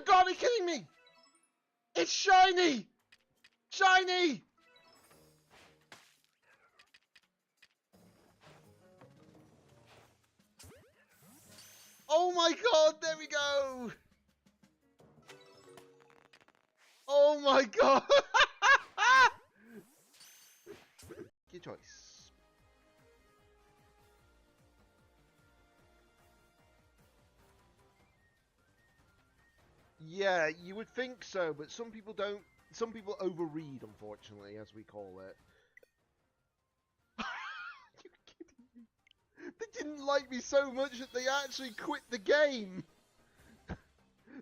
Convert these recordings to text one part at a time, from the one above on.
You gotta be kidding me! It's shiny! Shiny! Oh my god, there we go! Oh my god! Your choice. Yeah, you would think so, but some people don't. Some people overread, unfortunately, as we call it. You're kidding me. They didn't like me so much that they actually quit the game.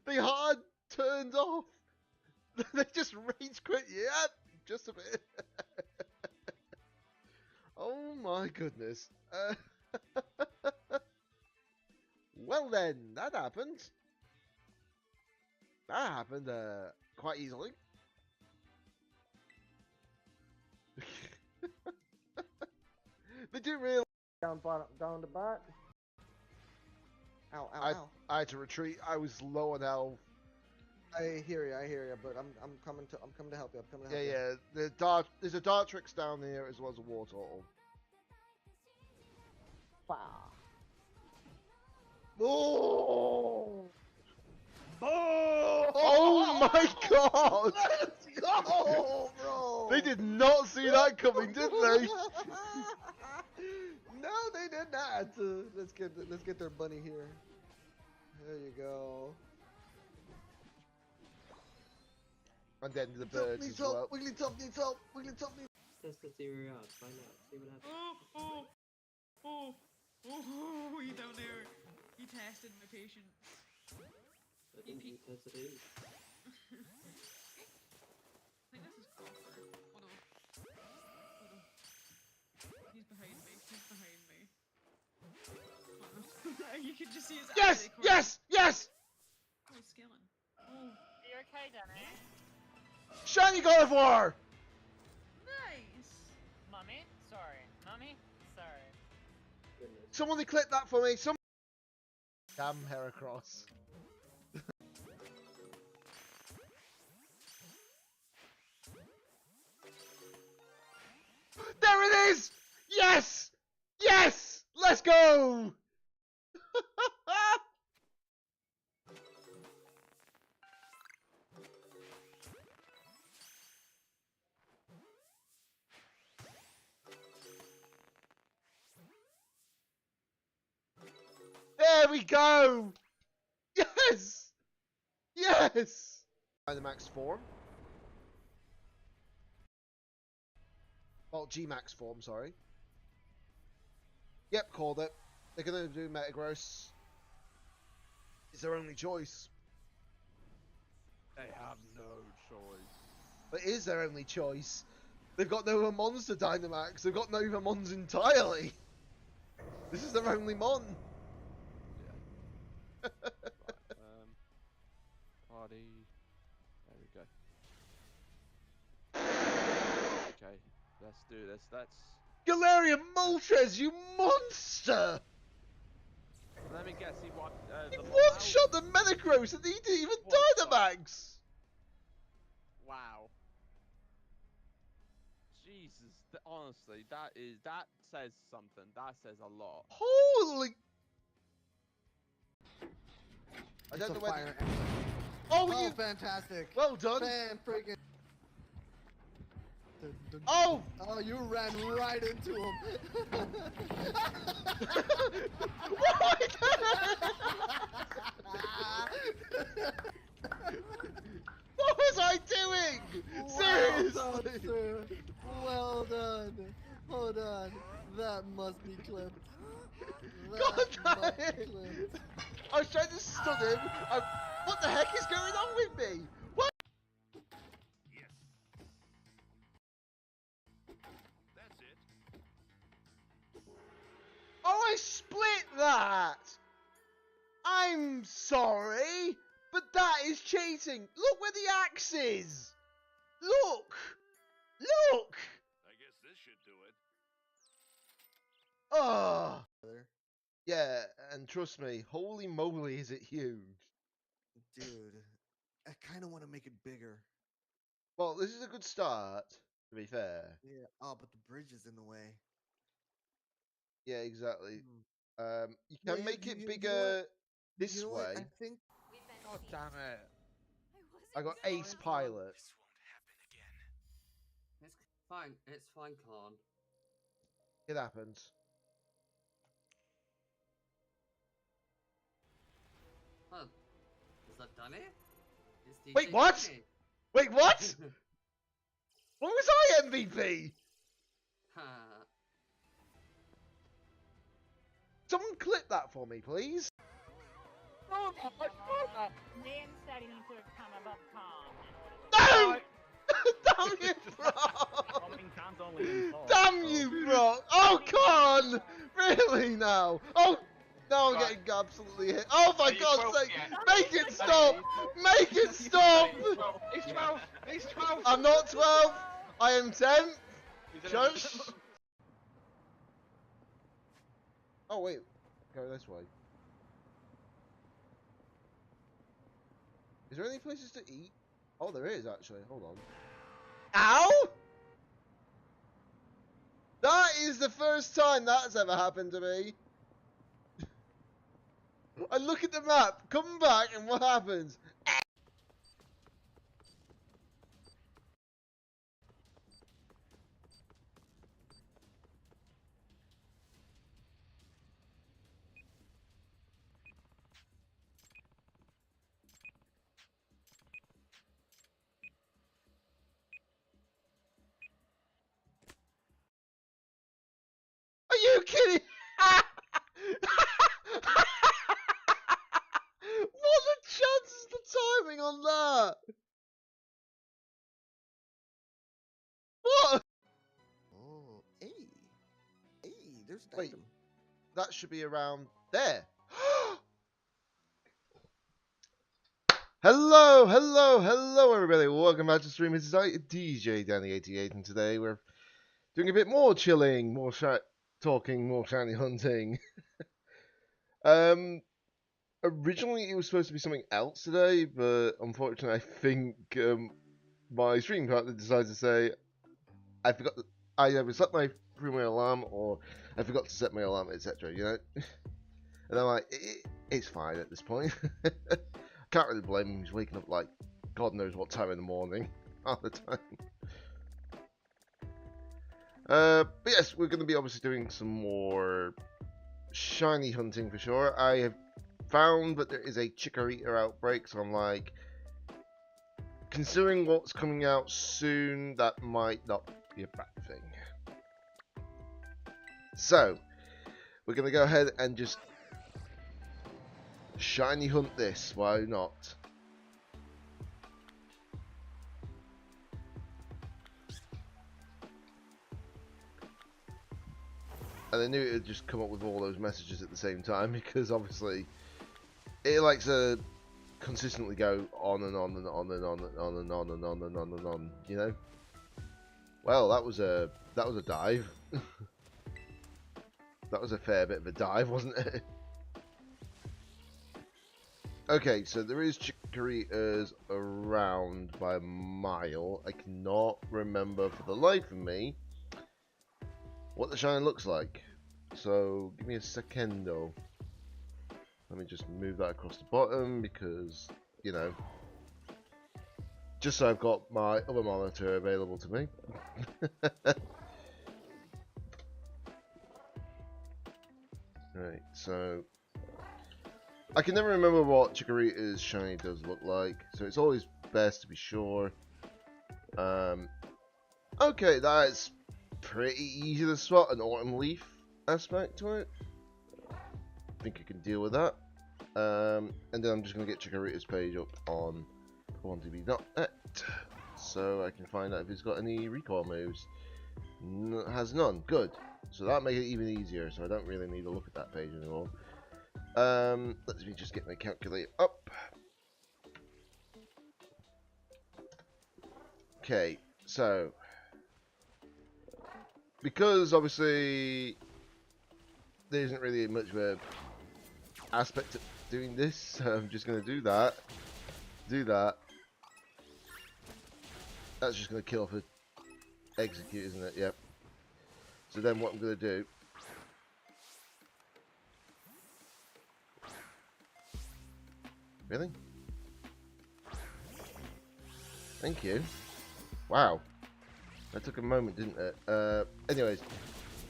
They hard turned off. They just rage quit. Yeah, just a bit. Oh my goodness. Well then, that happened. That happened quite easily. They didn't really. Down the back. Ow, ow, ow. I had to retreat. I was low on health. I hear you, but I'm coming to help you. I'm coming to help you. Yeah. There's a Dartrix down here as well as a War Turtle. Wow. Oh! Oh my god! Let's go, bro! They did not see that coming, did they? No, they did not. Let's get their bunny here. There you go. And then the birds as well. Wigglytuff needs help. Wigglytuff needs. Test the theory out. Find out. See what happens. Oh, you down there. You tested my patience. I think you tested it. I think this is Coffer. Hold on. He's behind me. You can just see his Yes! eye. Yes! Yes! Oh, he's scaling. Oh, You okay, Danny? Shiny God of War! nice. Mummy? Sorry. Mummy? Sorry. Goodness. Someone clip that for me. Damn Heracross. There it is! Yes! Yes! Let's go! There we go! Yes! Yes! Dynamax form. Well, G-Max form, sorry. Yep, called it. They're gonna do Metagross. It's their only choice. They have no choice. But it is their only choice. They've got no other Mons to Dynamax. They've got no other Mons entirely. This is their only Mon. Yeah. Right, party. There we go. Okay, let's do this. Let's. Galarian Moltres, you monster! Let me guess. He won. He one-shot the Metagross and he didn't even Dynamax! Wow. Jesus, honestly, that says something. That says a lot. Holy... I It's don't a know whether... fire. Oh, Oh, you... fantastic. Well done. Fan freaking. Oh! Oh, you ran right into him. What was I doing? Seriously? Well done, sir. Well done. Hold on. That must be clipped. God That must damn be it. clipped. I was trying to stun him. What the heck is going on with me? What? That's it. Oh, I split that! I'm sorry, but that is cheating. Look where the axe is. Look! Look! I guess this should do it. Oh. Yeah, and trust me, holy moly is it huge. Dude. I kind of want to make it bigger. Well, this is a good start, to be fair. Yeah. Oh, but the bridge is in the way. Yeah, exactly. Hmm. You No, can make it you know bigger what? this You know way. what? I think. God damn it. I got Ace Pilot. It's fine. It's fine, Khan. It happens. Huh. Is that done it? Is Wait, DJ what? done it? Wait, what? What was I MVP? Ha. Someone clip that for me, please. Oh my god. Then said he needs to come above calm in order to... No! Damn you, bro! I mean, Khan's only in fourth, Damn so- you, bro! Oh, con! Really now? Oh, now I'm Right. getting absolutely hit. Oh my Are you God's 12 sake! yet? Make it stop! Make it stop! He's 12. He's 12. I'm not 12. I am 10. He's 11. Shush. Oh wait, go this way. Is there any places to eat? Oh, there is actually. Hold on. Ow! That is the first time that's ever happened to me. I look at the map, come back, and what happens? Are you kidding? What the chances, the timing on that? What? Oh, hey, there's an Wait. item. That should be around there. Hello, hello, everybody. Welcome back to Stream. This is DJ Danny88, and today we're doing a bit more chilling, more talking, more shiny hunting. Originally it was supposed to be something else today, but unfortunately, I think my stream partner decided to say I forgot. I either set my alarm or I forgot to set my alarm, etc. You know, and I'm like, it's fine at this point. Can't really blame him. He's waking up like God knows what time in the morning half the time. But yes, we're going to be obviously doing some more shiny hunting for sure. I have found that there is a Chikorita outbreak, so I'm like, considering what's coming out soon, that might not be a bad thing. So, we're going to go ahead and just shiny hunt this, why not? And I knew it would just come up with all those messages at the same time, because obviously it likes to consistently go on and on and on and on and on and on and on and on and on, you know? Well, that was a dive. That was a fair bit of a dive, wasn't it? Okay, so there is Chikoritas around by a mile. I cannot remember for the life of me what the shine looks like. So give me a secendo. Let me just move that across the bottom because, you know, just so I've got my other monitor available to me. Right, so I can never remember what Chikorita's shiny does look like, so it's always best to be sure. Okay, that's pretty easy to spot, an autumn leaf aspect to it. I think I can deal with that. And then I'm just going to get Chikorita's page up on QuantumB.net, so I can find out if it's got any recoil moves. Has none. Good. So that makes it even easier, so I don't really need to look at that page anymore. Let me just get my calculator up. Okay, so because obviously there isn't really much of a aspect of doing this, so I'm just going to do that, That's just going to kill for execute, isn't it? Yep. So then what I'm going to do... Really? Thank you. Wow. That took a moment, didn't it? Anyways,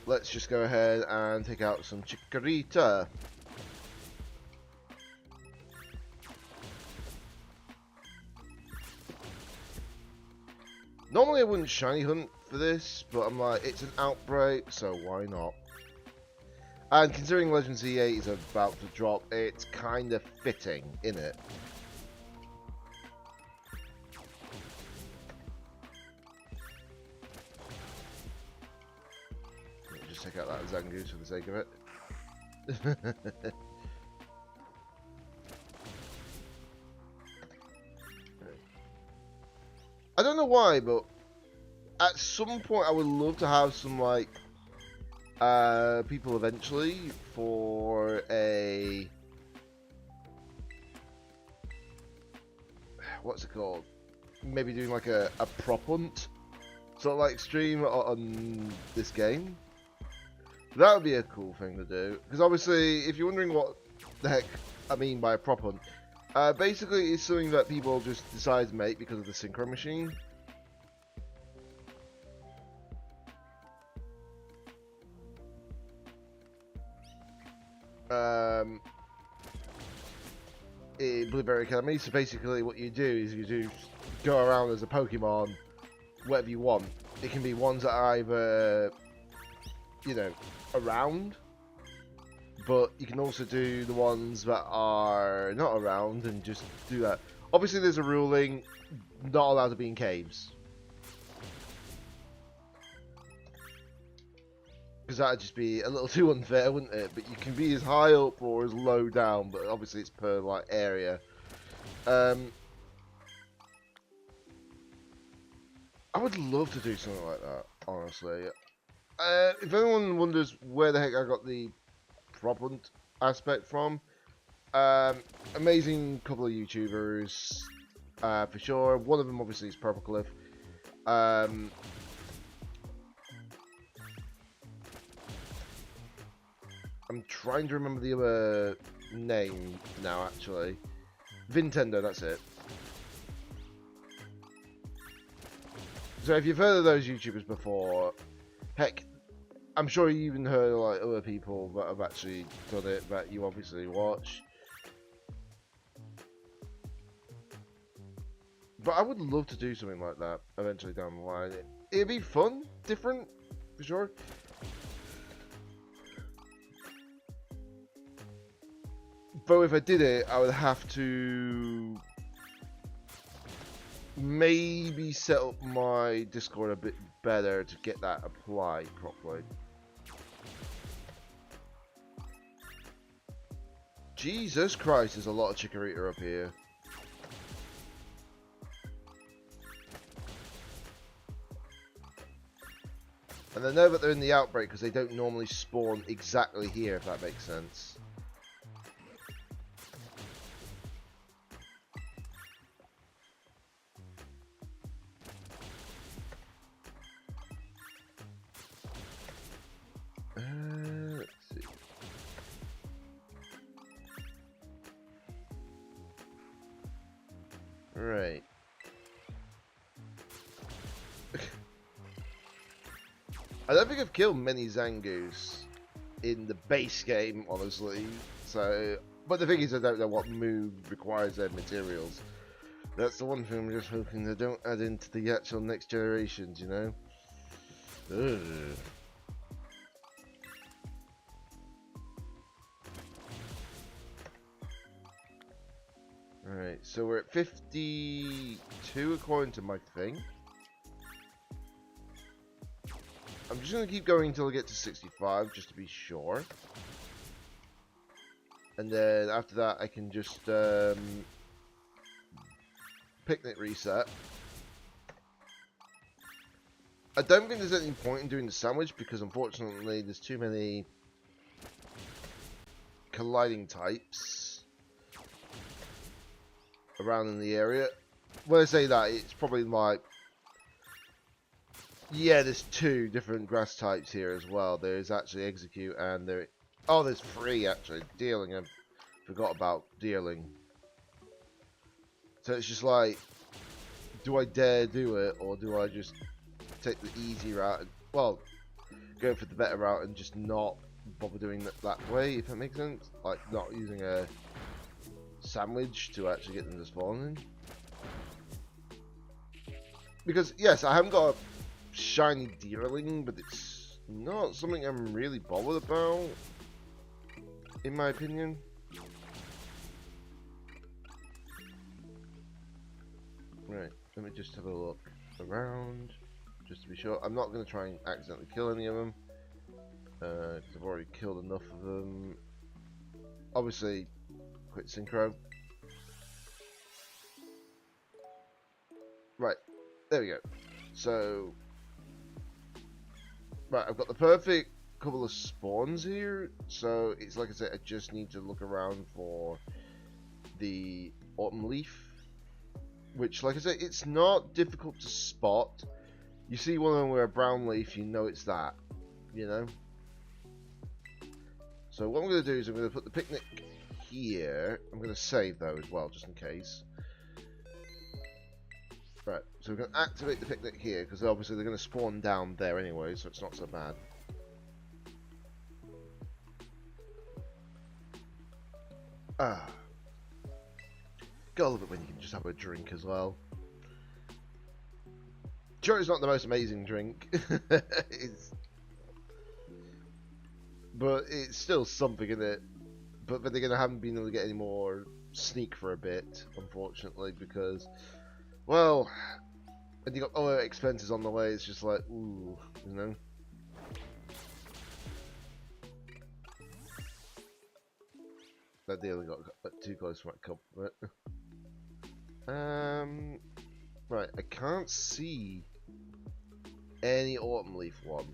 let's just go ahead and take out some Chikorita. Normally I wouldn't shiny hunt for this, but I'm like, it's an outbreak, so why not? And considering Legends E8 is about to drop, it's kind of fitting, innit? Just take out that Zangoose for the sake of it. I don't know why, but at some point I would love to have some like people eventually for a what's it called? Maybe doing like a prop hunt, sort of like stream on this game. That would be a cool thing to do, because obviously, if you're wondering what the heck I mean by a prop hunt. Basically, it's something that people just decide to make because of the synchro machine. In Blueberry Academy, so basically what you do is you do go around as a Pokemon, whatever you want. It can be ones that are either, you know, around, but you can also do the ones that are not around and just do that. Obviously there's a ruling, not allowed to be in caves. Because that would just be a little too unfair, wouldn't it? But you can be as high up or as low down, but obviously it's per like area. I would love to do something like that, honestly. If anyone wonders where the heck I got the prop hunt aspect from, amazing couple of YouTubers, for sure. One of them obviously is Purple Cliff. I'm trying to remember the other name now, actually. Vintendo, that's it. So if you've heard of those YouTubers before, heck, I'm sure you even heard of like other people that have actually done it that you obviously watch. But I would love to do something like that eventually down the line. It'd be fun, different, for sure. Though if I did it, I would have to maybe set up my Discord a bit better to get that applied properly. Jesus Christ, there's a lot of Chikorita up here. And I know that they're in the outbreak because they don't normally spawn exactly here, if that makes sense. Let's see. Right. I don't think I've killed many Zangoose in the base game, honestly. So, but the thing is, I don't know what move requires their materials. That's the one thing I'm just hoping they don't add into the actual next generations, you know? Ugh. Alright, so we're at 52 according to my thing. I'm just going to keep going until I get to 65, just to be sure. And then after that, I can just picnic reset. I don't think there's any point in doing the sandwich because unfortunately there's too many colliding types around in the area. When I say that, it's probably like Yeah, there's 2 different grass types here as well. There's actually execute and there. Oh, there's 3 actually. Dealing. I forgot about dealing. So it's just like, do I dare do it or do I just take the easy route? Well, go for the better route and just not bother doing that way, if that makes sense. Like not using a sandwich to actually get them to spawn in. Because yes, I haven't got a shiny deerling, but it's not something I'm really bothered about, in my opinion. Right, let me just have a look around, just to be sure. I'm not going to try and accidentally kill any of them, because I've already killed enough of them. Obviously, quit synchro. Right, there we go. So, right, I've got the perfect couple of spawns here. So it's like I said, I just need to look around for the autumn leaf, which, like I said, it's not difficult to spot. You see one of them with a brown leaf, you know it's that, you know. So what I'm going to do is I'm going to put the picnic here. I'm going to save though as well, just in case. Right, so we're going to activate the picnic here, because obviously they're going to spawn down there anyway, so it's not so bad. Ah. Got a little bit when you can just have a drink as well. Sure, it's not the most amazing drink. But it's still something in it. But then again, I haven't been able to get any more sneak for a bit, unfortunately, because, well, and you got other expenses on the way. It's just like, ooh, you know. That deal got too close for my cup. Right, I can't see any autumn leaf one.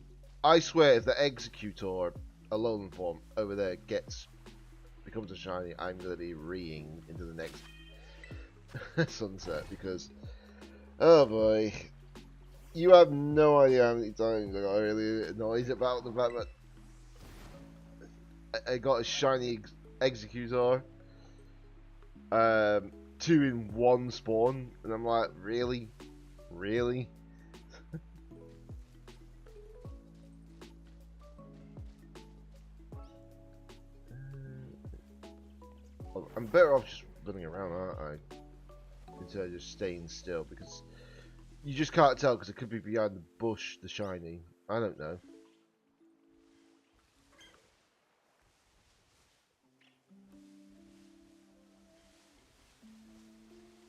I swear, if the executor alone form over there becomes a shiny, I'm gonna be reeing into the next sunset, because oh boy, you have no idea how many times I got really annoyed about the fact that I got a shiny executor, 2 in 1 spawn, and I'm like, really? I'm better off just running around, aren't I? Instead of just staying still, because you just can't tell, because it could be behind the bush, the shiny. I don't know.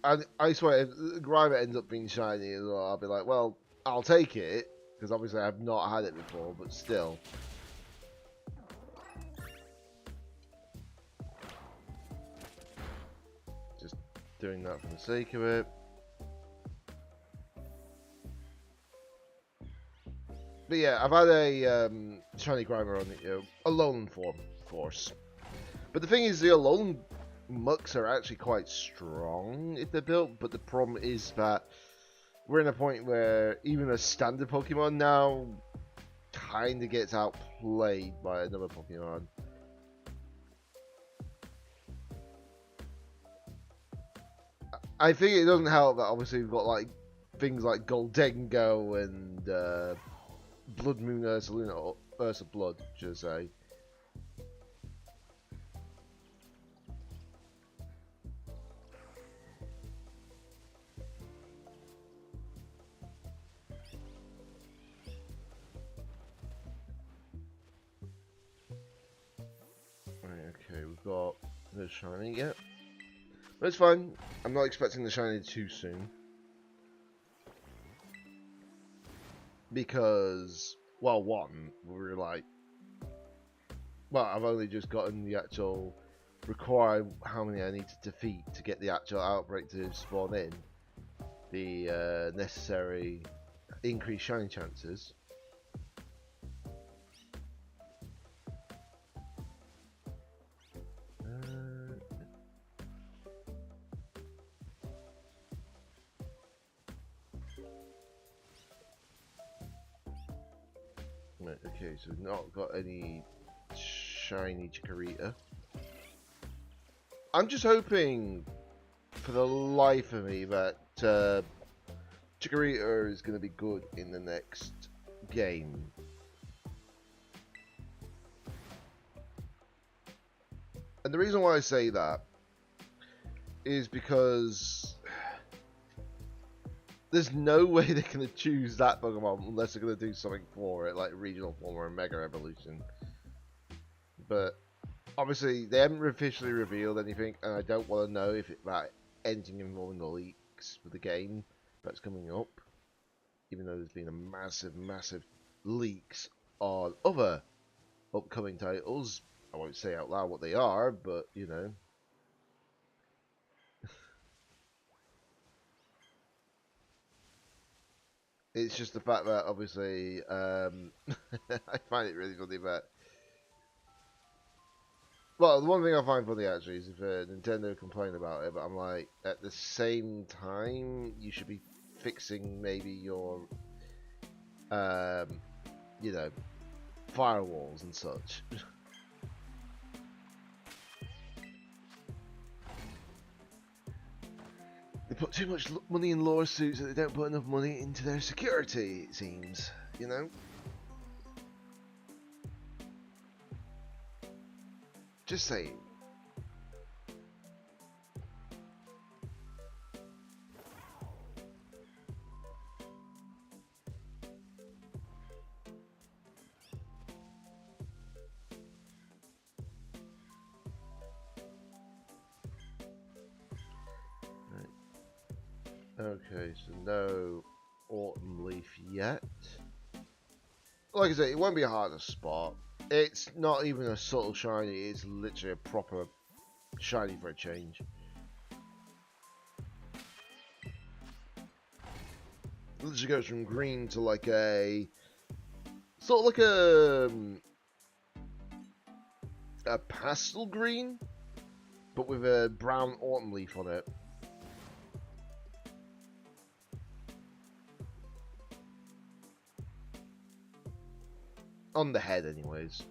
And I swear, if Grimer ends up being shiny as well, I'll be like, well, I'll take it, because obviously I've not had it before, but still. Just doing that for the sake of it. But yeah, I've had a shiny Grimer on the Alolan form, of course. But the thing is, the Alolan mucks are actually quite strong if they're built, but the problem is that we're in a point where even a standard Pokemon now kind of gets outplayed by another Pokemon. I think it doesn't help that obviously we've got like things like Goldengo and Blood Moon Ursaluna, or Ursa Blood, should I say. Okay, we've got the shiny yet. But it's fine. I'm not expecting the shiny too soon. Because, well, one, we're like, well, I've only just gotten the actual required how many I need to defeat to get the actual outbreak to spawn in. The necessary increased shiny chances. okay, so we've not got any shiny Chikorita. I'm just hoping, for the life of me, that Chikorita is going to be good in the next game. And the reason why I say that is because there's no way they're going to choose that Pokemon unless they're going to do something for it, like Regional Form or a Mega Evolution. But obviously, they haven't officially revealed anything, and I don't want to know if it about anything involving the leaks for the game that's coming up. Even though there's been a massive leaks on other upcoming titles. I won't say out loud what they are, but you know. It's just the fact that obviously I find it really funny that. Well, the one thing I find funny actually is if Nintendo complain about it, but I'm like, at the same time, you should be fixing maybe your, you know, firewalls and such. They put too much money in lawsuits that they don't put enough money into their security, it seems, you know? Just saying. Okay, so no Autumn Leaf yet. Like I say, it won't be hard to spot. It's not even a subtle shiny, it's literally a proper shiny for a change. It literally goes from green to like a... sort of like a pastel green, but with a brown autumn leaf on it. On the head, anyways.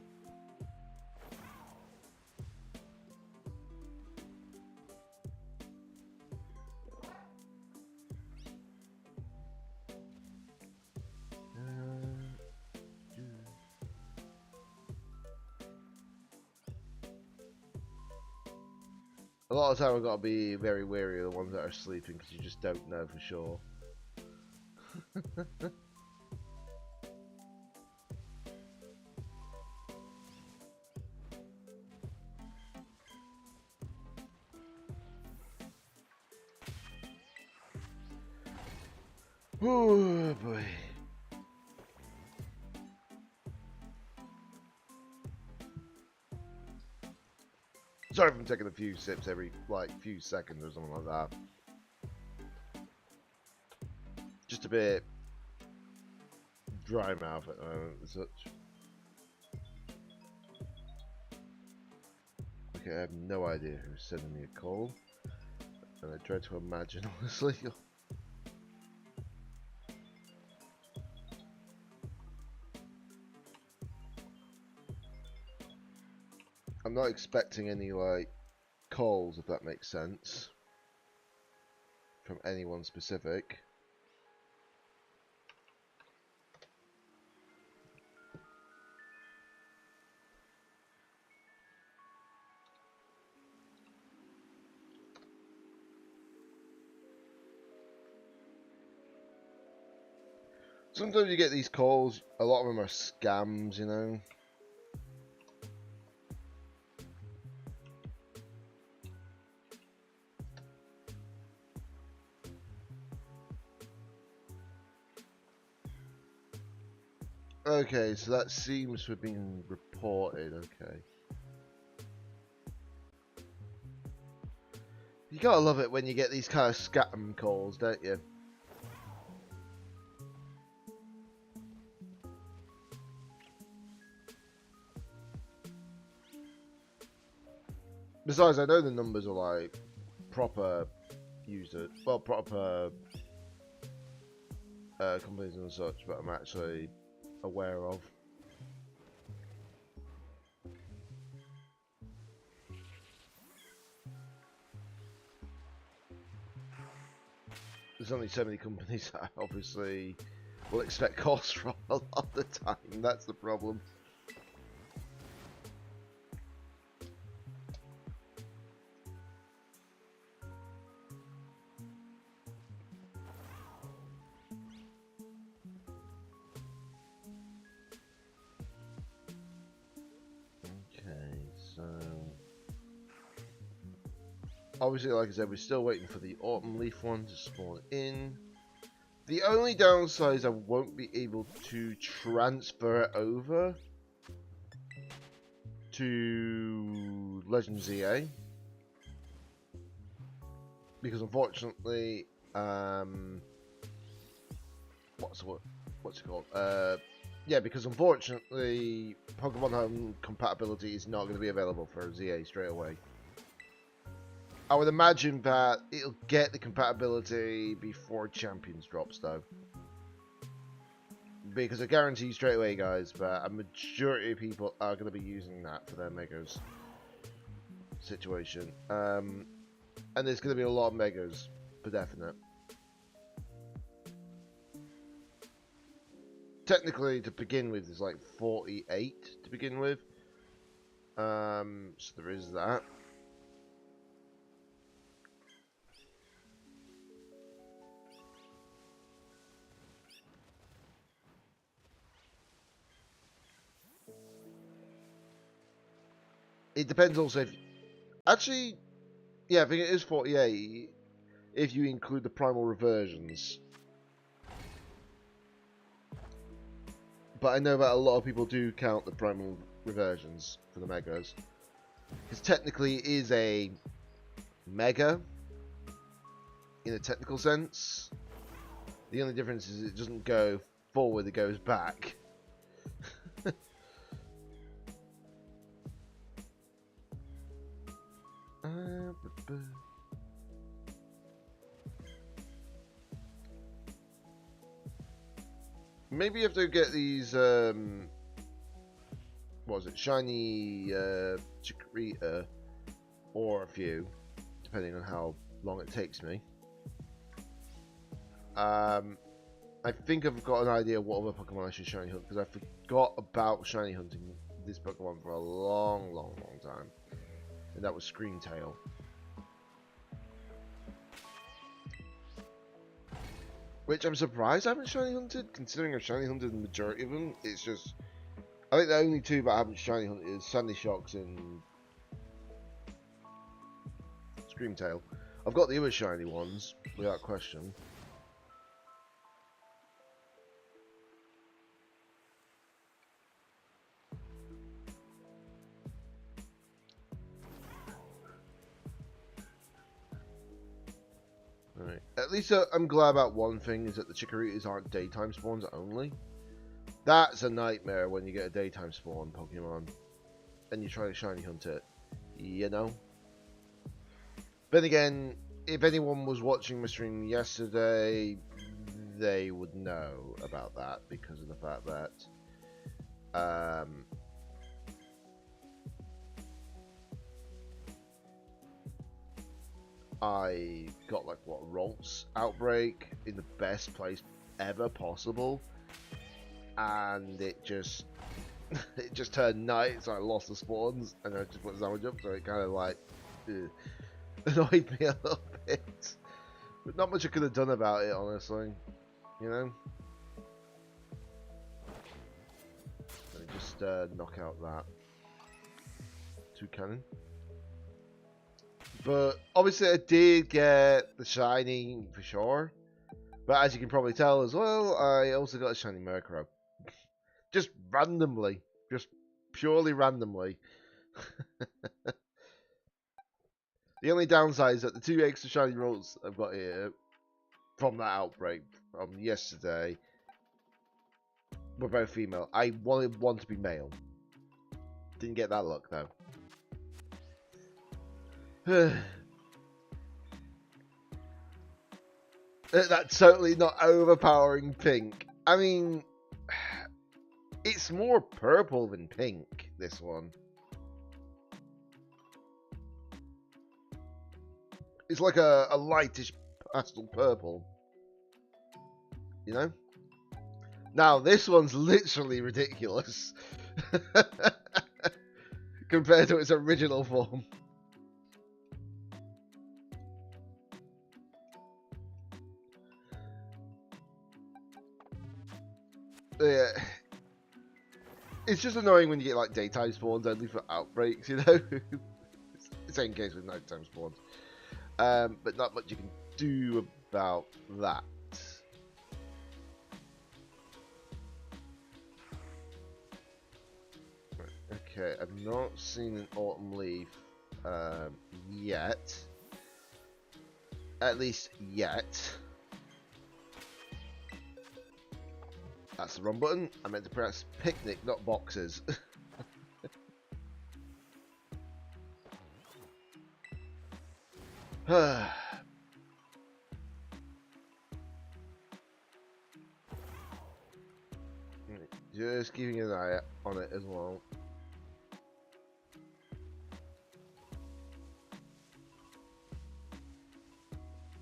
A lot of the time I've got to be very wary of the ones that are sleeping because you just don't know for sure. Oh boy. Sorry if I'm taking a few sips every like few seconds or something like that. Just a bit dry mouth at the moment and such. Okay, I have no idea who's sending me a call. And I try to imagine honestly. I'm not expecting any like calls, if that makes sense, from anyone specific. Sometimes you get these calls, a lot of them are scams, you know. Okay, so that seems to have been reported, okay. You gotta love it when you get these kind of scam calls, don't you? Besides, I know the numbers are like proper user, well, proper companies and such, but I'm actually aware of. there's only so many companies that obviously will expect costs from a lot of the time. That's the problem. Obviously, like I said, we're still waiting for the Autumn Leaf one to spawn in. The only downside is I won't be able to transfer it over to Legends EA. Because unfortunately, what's it called? Yeah, because unfortunately, Pokemon Home compatibility is not going to be available for ZA straight away. I would imagine that it'll get the compatibility before Champions drops, though. Because I guarantee you straight away, guys, that a majority of people are going to be using that for their Megas situation. And there's going to be a lot of Megas, for definite. Technically, to begin with, there's like 48 to begin with. So there is that. It depends also if... Actually, yeah, I think it is 48 if you include the primal reversions. But I know that a lot of people do count the primal reversions for the Megas. Because technically it is a Mega in a technical sense. The only difference is it doesn't go forward, it goes back. Maybe you have to get these, what was it, shiny Chikorita, or a few, depending on how long it takes me. I think I've got an idea what other Pokemon I should shiny hunt, because I forgot about shiny hunting this Pokemon for a long time. And that was Screamtail. Which I'm surprised I haven't shiny hunted, considering I've shiny hunted the majority of them. It's just, I think the only two that I haven't shiny hunted is Sandy Shocks and Screamtail. I've got the other shiny ones, without question. Right. At least I'm glad about one thing, is that the Chikoritas aren't daytime spawns only. That's a nightmare when you get a daytime spawn Pokemon and you try to shiny hunt it, you know? But again, if anyone was watching my stream yesterday, they would know about that because of the fact that I got like what, Ralts outbreak in the best place ever possible, and it just turned night, so I lost the spawns and I just put the sandwich up, so it kind of like annoyed me a little bit, but not much I could have done about it, honestly, you know. Let me just knock out that 2 cannon. But obviously I did get the shiny for sure. But as you can probably tell as well, I also got a shiny Murkrow. Just randomly. Just purely randomly. The only downside is that the 2 extra shiny rolls I've got here from that outbreak from yesterday were both female. I wanted one to be male. Didn't get that luck though. That's totally not overpowering pink. I mean, it's more purple than pink, this one. It's like a lightish pastel purple. you know? Now, this one's literally ridiculous compared to its original form. Yeah. It's just annoying when you get like daytime spawns only for outbreaks, you know? Same case with nighttime spawns. But not much you can do about that. Okay, I've not seen an autumn leaf yet. At least yet. That's the wrong button. I meant to press picnic, not boxes. Just keeping an eye on it as well.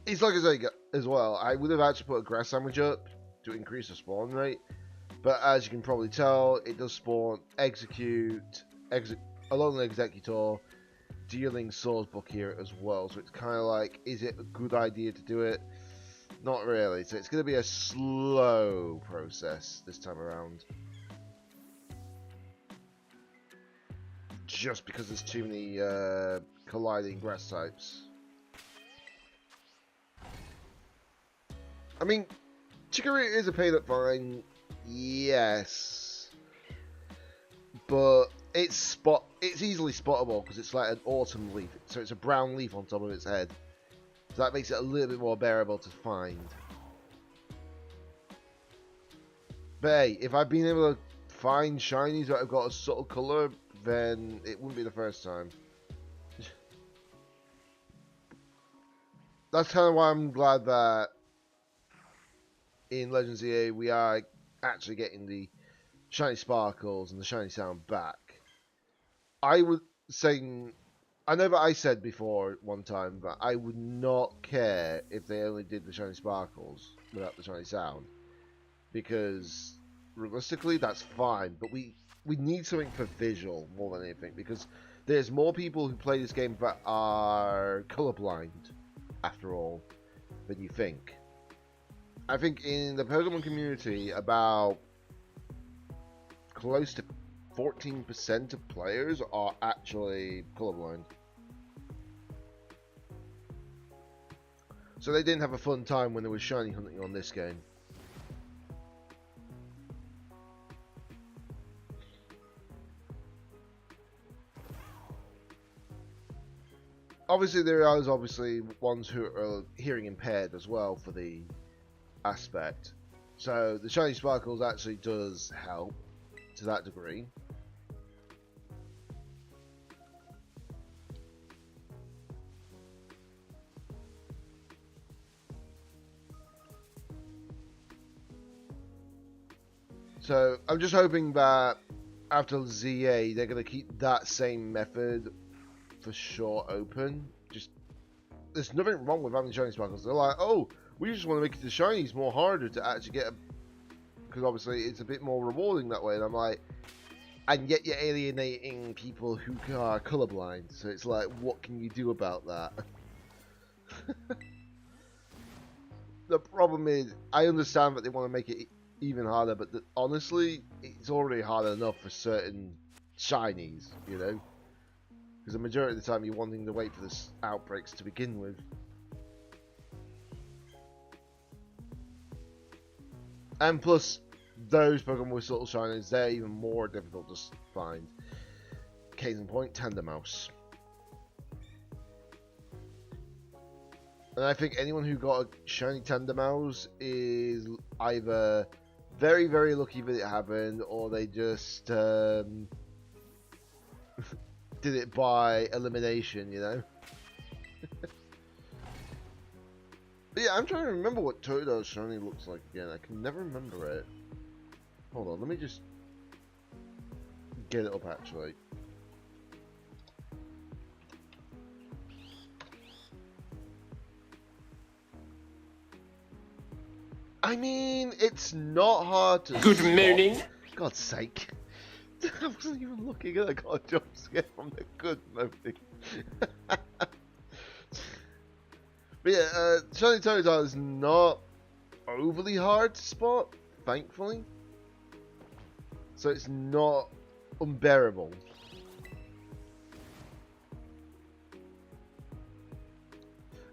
It's like I say as well, I would have actually put a grass sandwich up to increase the spawn rate, but as you can probably tell, it does spawn along the executor, dealing swords book here as well, so it's kind of like, is it a good idea to do it? Not really, so it's going to be a slow process this time around. Just because there's too many colliding grass types. I mean, Chikorita is a paid-up vine, yes, but it's easily spottable because it's like an autumn leaf, so it's a brown leaf on top of its head, so that makes it a little bit more bearable to find. But hey, if I've been able to find shinies that have got a subtle colour, then it wouldn't be the first time. That's kind of why I'm glad that in Legends EA we are actually getting the shiny sparkles and the shiny sound back. I would say, I know that I said before one time that I would not care if they only did the shiny sparkles without the shiny sound, because realistically that's fine, but we need something for visual more than anything, because there's more people who play this game that are colorblind after all than you think. I think in the Pokemon community, about close to 14% of players are actually colorblind. So they didn't have a fun time when there was shiny hunting on this game. Obviously there is ones who are hearing impaired as well for the aspect. So the shiny sparkles actually does help to that degree. So I'm just hoping that after ZA they're going to keep that same method for sure open. Just there's nothing wrong with having shiny sparkles. They're like, oh, we just want to make the shinies more harder to actually get, because obviously it's a bit more rewarding that way. And I'm like, and yet you're alienating people who are colorblind. So it's like, what can you do about that? The problem is, I understand that they want to make it even harder, but honestly, it's already hard enough for certain shinies, you know? Because the majority of the time you're wanting to wait for the outbreaks to begin with. And plus, those Pokemon with subtle shinies, they're even more difficult to find. Case in point, Tandemaus. And I think anyone who got a shiny Tandemaus is either very, very lucky that it happened, or they just did it by elimination, you know? But yeah, I'm trying to remember what Totodile shiny looks like again. I can never remember it. Hold on, let me just get it up actually. I mean, it's not hard to Good spot. morning. God's sake. I wasn't even looking at a god jump scare from the good morning. But yeah, Shiny Totodile is not overly hard to spot, thankfully. So it's not unbearable.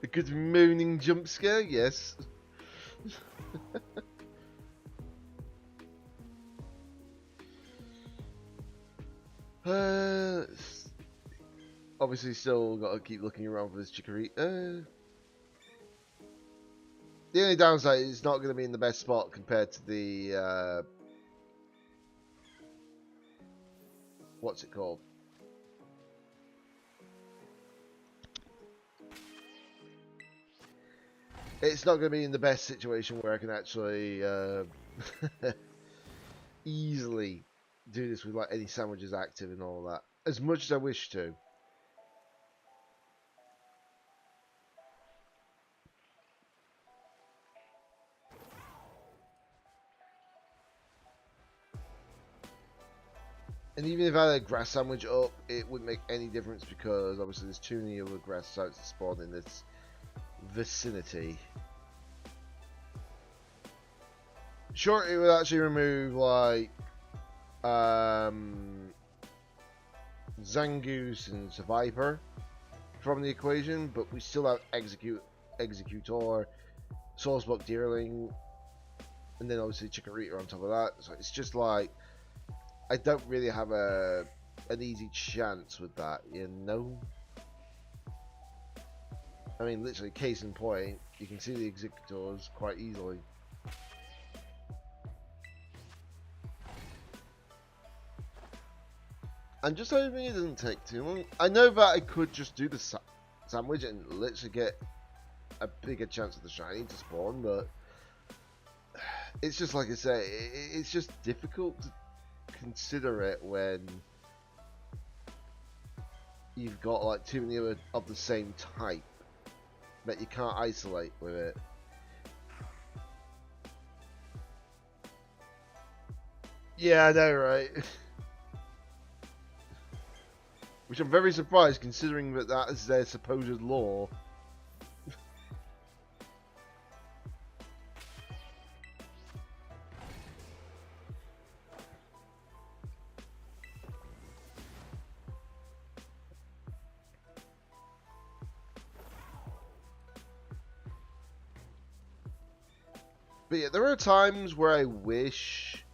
A good moaning jump scare, yes. Obviously still got to keep looking around for this Chikorita. The only downside is it's not going to be in the best spot compared to the what's it called? It's not going to be in the best situation where I can actually easily do this with like any sandwiches active and all that. As much as I wish to. And even if I had a grass sandwich up, it wouldn't make any difference because obviously there's too many other grass sites to spawn in this vicinity. Sure, it would actually remove like Zangoose and Survivor from the equation, but we still have Executor, Soulsbuck Deerling, and then obviously Chikorita on top of that. So it's just like I don't really have an easy chance with that, you know. I mean, literally, case in point, you can see the Executors quite easily. I'm just hoping it doesn't take too long. I know that I could just do the sandwich and literally get a bigger chance of the shiny to spawn, but it's just like I say, it's just difficult to consider it when you've got like too many of the same type that you can't isolate with it. Yeah, I know, right? Which I'm very surprised considering that that is their supposed law. But yeah, there are times where I wish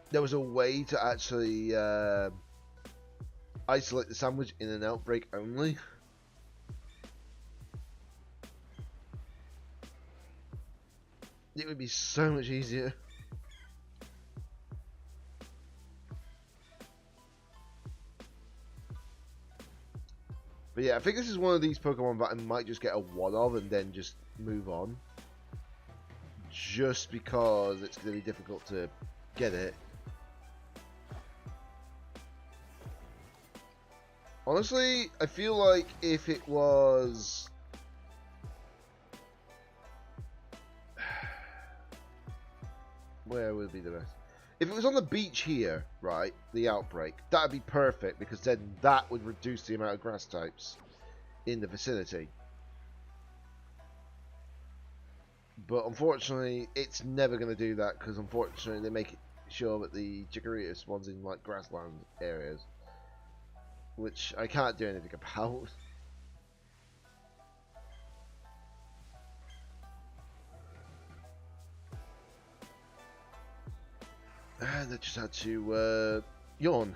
there was a way to actually isolate the sandwich in an outbreak only. It would be so much easier. But yeah, I think this is one of these Pokemon that I might just get a one of and then just move on. Just because it's going to be difficult to get it. Honestly, I feel like if it was... Where would be the best? If it was on the beach here, right, the outbreak, that'd be perfect because then that would reduce the amount of grass types in the vicinity. But unfortunately, it's never going to do that because unfortunately they make sure that the Chikorita spawns in like grassland areas, which I can't do anything about. And I just had to yawn.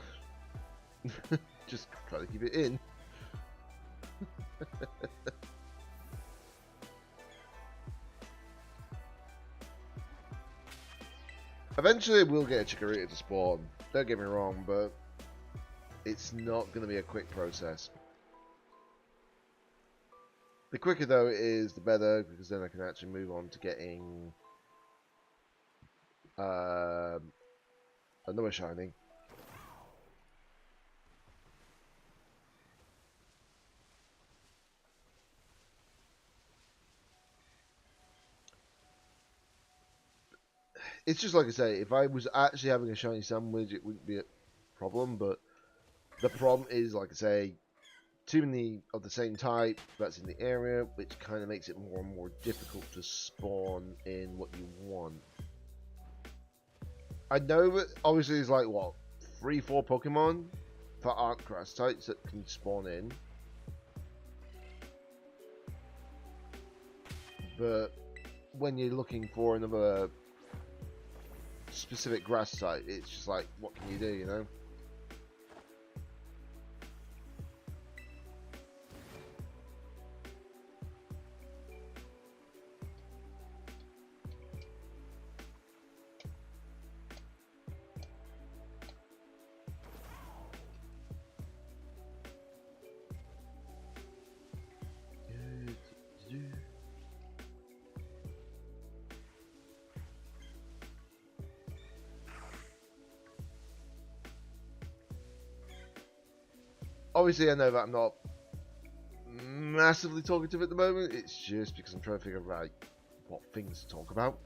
Just try to keep it in. Eventually we'll get a Chikorita to spawn, don't get me wrong, but it's not going to be a quick process. The quicker though it is, the better, because then I can actually move on to getting another shiny. it's just like I say, if I was actually having a shiny sandwich, it wouldn't be a problem, but the problem is, like I say, too many of the same type that's in the area, which kind of makes it more and more difficult to spawn in what you want. I know that obviously there's like, what, 3-4 Pokemon that aren't grass types that can spawn in. But when you're looking for another specific grass type, it's just like, what can you do, you know? Obviously, I know that I'm not massively talkative at the moment. It's just because I'm trying to figure out what things to talk about.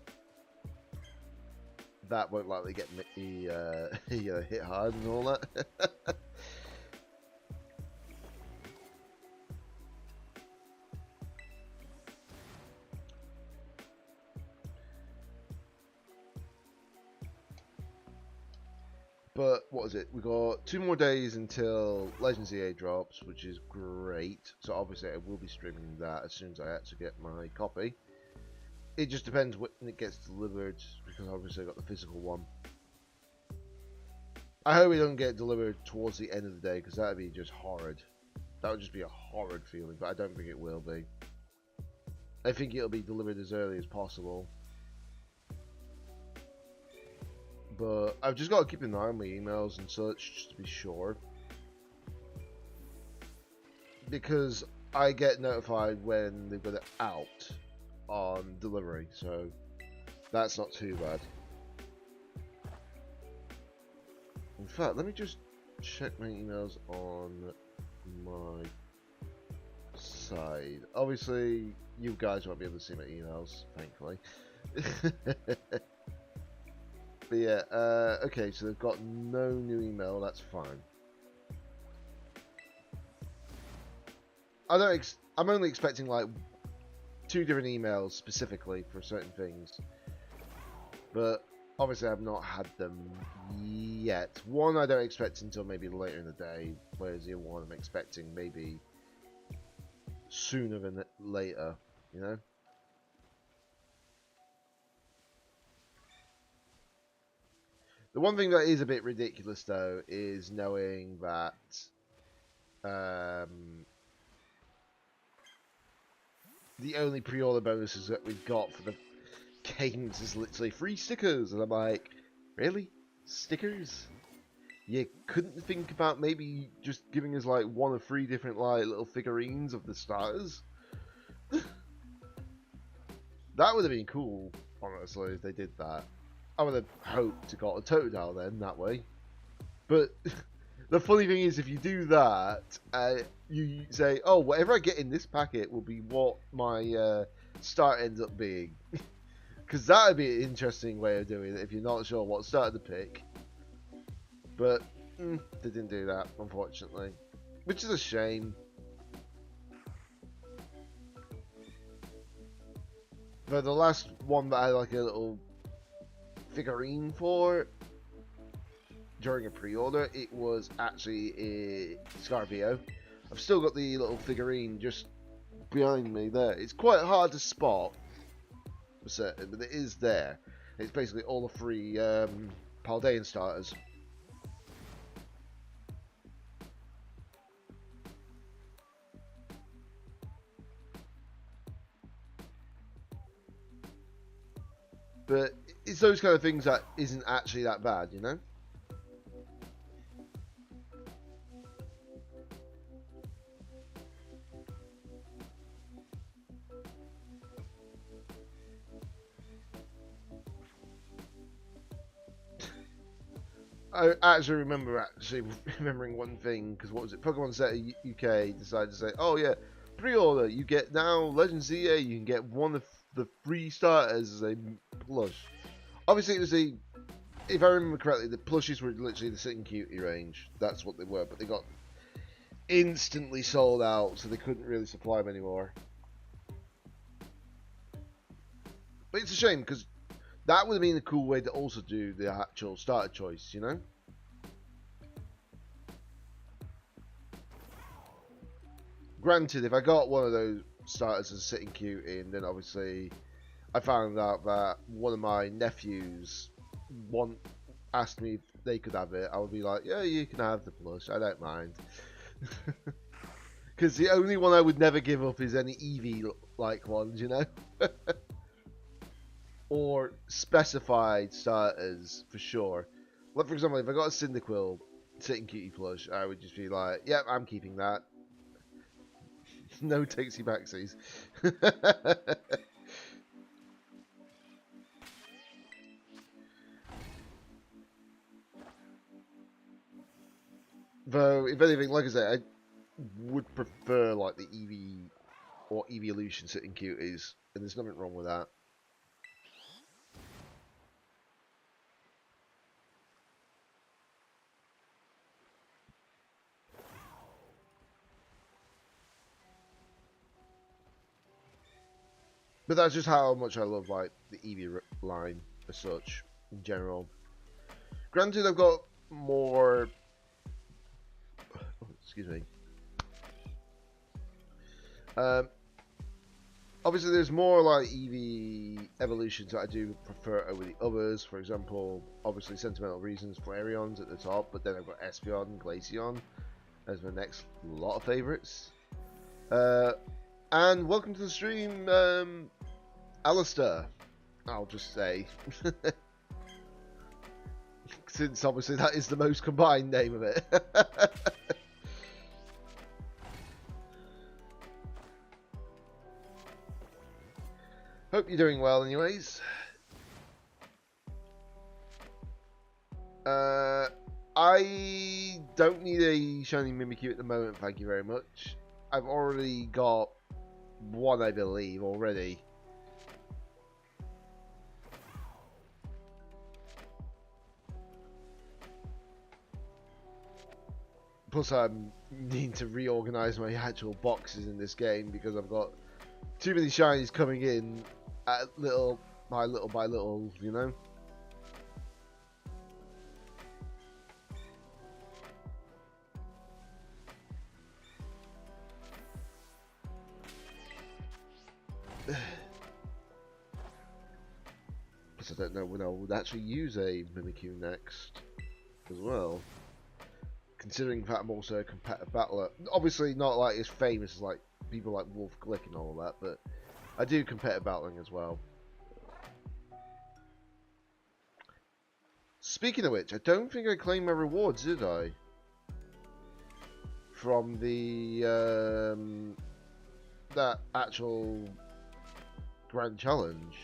That won't likely get me hit hard and all that. But what is it? We got 2 more days until Legends EA drops, which is great. So obviously I will be streaming that as soon as I actually get my copy. It just depends when it gets delivered, because obviously I got the physical one. I hope it doesn't get delivered towards the end of the day, because that would be just horrid. That would just be a horrid feeling, but I don't think it will be. I think it'll be delivered as early as possible. But I've just got to keep an eye on my emails and such, just to be sure. Because I get notified when they've got it out on delivery, so that's not too bad. In fact, let me just check my emails on my side. Obviously, you guys won't be able to see my emails, thankfully. But yeah, okay, so they've got no new email, that's fine. I'm only expecting like 2 different emails specifically for certain things. But obviously I've not had them yet. One I don't expect until maybe later in the day, whereas the other one I'm expecting maybe sooner than later, you know? The one thing that is a bit ridiculous, though, is knowing that the only pre-order bonuses that we've got for the games is literally free stickers, and I'm like, really? Stickers? You couldn't think about maybe just giving us like 1 or 3 different like little figurines of the starters? That would have been cool, honestly, if they did that. I would have hoped to got a Totodile then, that way. But the funny thing is, if you do that, you say, oh, whatever I get in this packet will be what my start ends up being. Because that would be an interesting way of doing it if you're not sure what starter to pick. But they didn't do that, unfortunately. Which is a shame. But the last one that I had like a little figurine for during a pre-order, it was actually a Scarvio. I've still got the little figurine just behind me there. It's quite hard to spot for certain, but it is there. It's basically all the free Paldean starters. But it's those kind of things that isn't actually that bad, you know? I actually remembering one thing, because what was it? Pokemon Center UK decided to say, oh yeah, pre-order, you get now Legends EA, you can get one of the free starters as a plush. Obviously, it was the, if I remember correctly, the plushies were literally the Sitting Cutie range. That's what they were, but they got instantly sold out, so they couldn't really supply them anymore. But it's a shame, because that would have been a cool way to also do the actual starter choice, you know? Granted, if I got one of those starters as a Sitting Cutie, and then obviously I found out that one of my nephews asked me if they could have it, I would be like, yeah, you can have the plush, I don't mind. Because the only one I would never give up is any Eevee-like ones, you know? Or specified starters, for sure. Like, for example, if I got a Cyndaquil Sitting Cutie plush, I would just be like, yep, I'm keeping that. No takesy backsies. Though, if anything, like I said, I would prefer like the Eevee or Eeveelution Sitting Cuties, and there's nothing wrong with that. But that's just how much I love like the Eevee line as such in general. Granted, I've got more. Oh, excuse me. Obviously, there's more like Eevee evolutions that I do prefer over the others. For example, obviously sentimental reasons, Flareon's at the top, but then I've got Espeon, Glaceon as my next lot of favourites. And welcome to the stream, Alistair, I'll just say. Since obviously that is the most combined name of it. Hope you're doing well anyways. I don't need a shiny Mimikyu at the moment, thank you very much. I've already got one, I believe, already. Plus, I'm needing to reorganize my actual boxes in this game because I've got too many shinies coming in at little by little, you know. Plus, I don't know when I would actually use a Mimikyu next as well. Considering that I'm also a competitive battler. Obviously not like as famous as like people like Wolf Glick and all that, but I do competitive battling as well. Speaking of which, I don't think I claimed my rewards, did I? From the that actual Grand Challenge.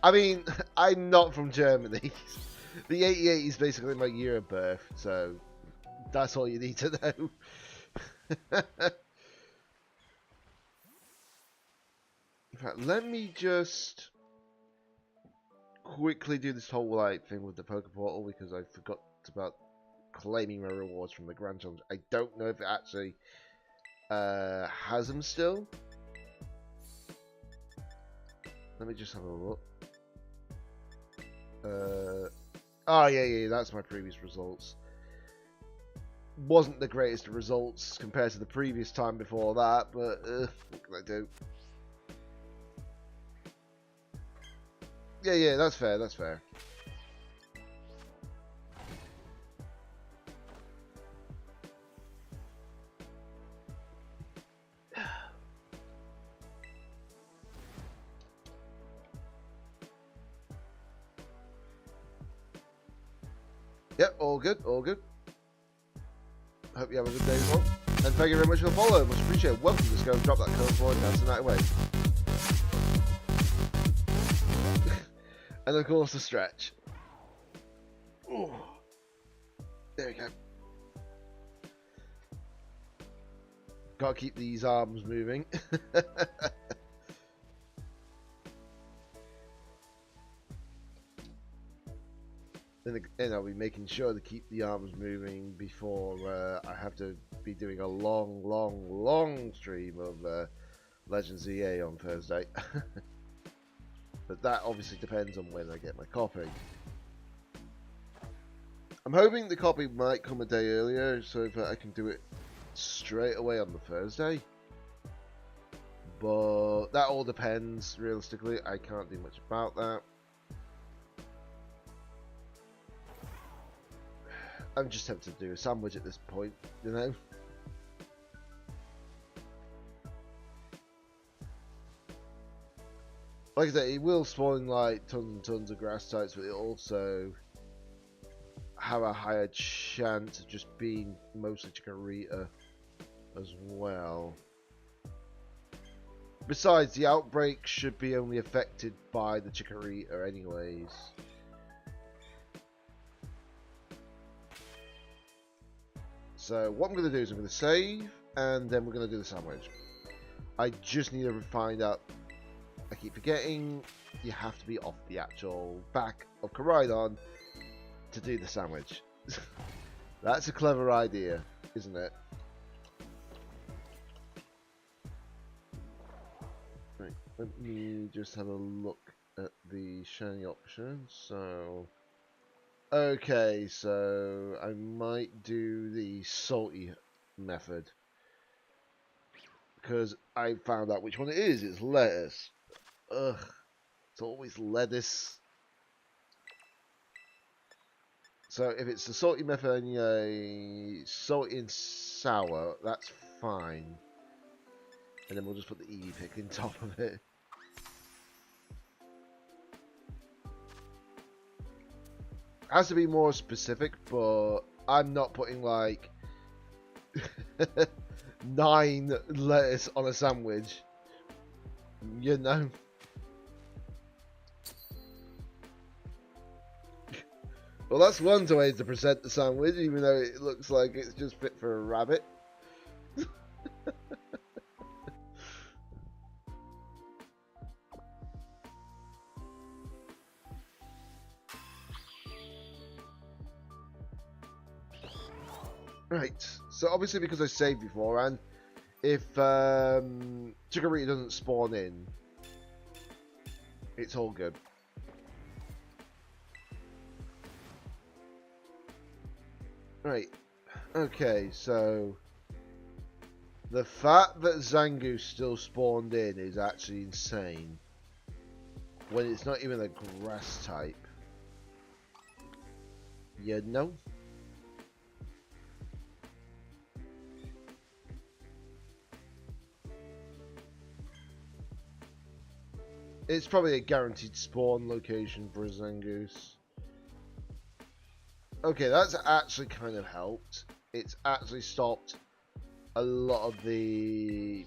I mean, I'm not from Germany. The 88 is basically my year of birth, so that's all you need to know. In fact, let me just quickly do this whole like thing with the Pokeportal because I forgot about claiming my rewards from the Grand Challenge. I don't know if it actually has them still. Let me just have a look. Oh yeah, that's my previous results. Wasn't the greatest of results compared to the previous time before that, but what can I do? Yeah, that's fair, that's fair. Yep, all good, all good. Hope you have a good day as well. And thank you very much for the follow, much appreciated. Welcome, just go and drop that code for and dance the night away. And of course the stretch. Ooh. There we go. Gotta keep these arms moving. Then I'll be making sure to keep the arms moving before I have to be doing a long stream of Legends EA on Thursday. But that obviously depends on when I get my copy. I'm hoping the copy might come a day earlier so that I can do it straight away on the Thursday. But that all depends, realistically. I can't do much about that. I'm just tempted to do a sandwich at this point, you know? Like I said, it will spawn like tons and tons of grass types, but it also have a higher chance of just being mostly Chikorita as well. Besides, the outbreak should be only affected by the Chikorita anyways. So what I'm going to do is I'm going to save, and then we're going to do the sandwich. I just need to find out. I keep forgetting, you have to be off the actual back of Koraidon to do the sandwich. That's a clever idea, isn't it? Right, let me just have a look at the shiny options. So, okay, so I might do the salty method because I found out which one it is. It's lettuce. Ugh, it's always lettuce. So if it's the salty method and salty and sour, that's fine. And then we'll just put the Eevee pick on top of it. Has to be more specific, but I'm not putting like 9 lettuce on a sandwich. You know. Well, that's one way to present the sandwich, even though it looks like it's just fit for a rabbit. Right, so obviously because I saved beforehand, if Chikorita doesn't spawn in, it's all good. Right, okay, so the fact that Zangoose still spawned in is actually insane when it's not even a grass type. You know? It's probably a guaranteed spawn location for a Zangoose. Okay, that's actually kind of helped. It's actually stopped a lot of the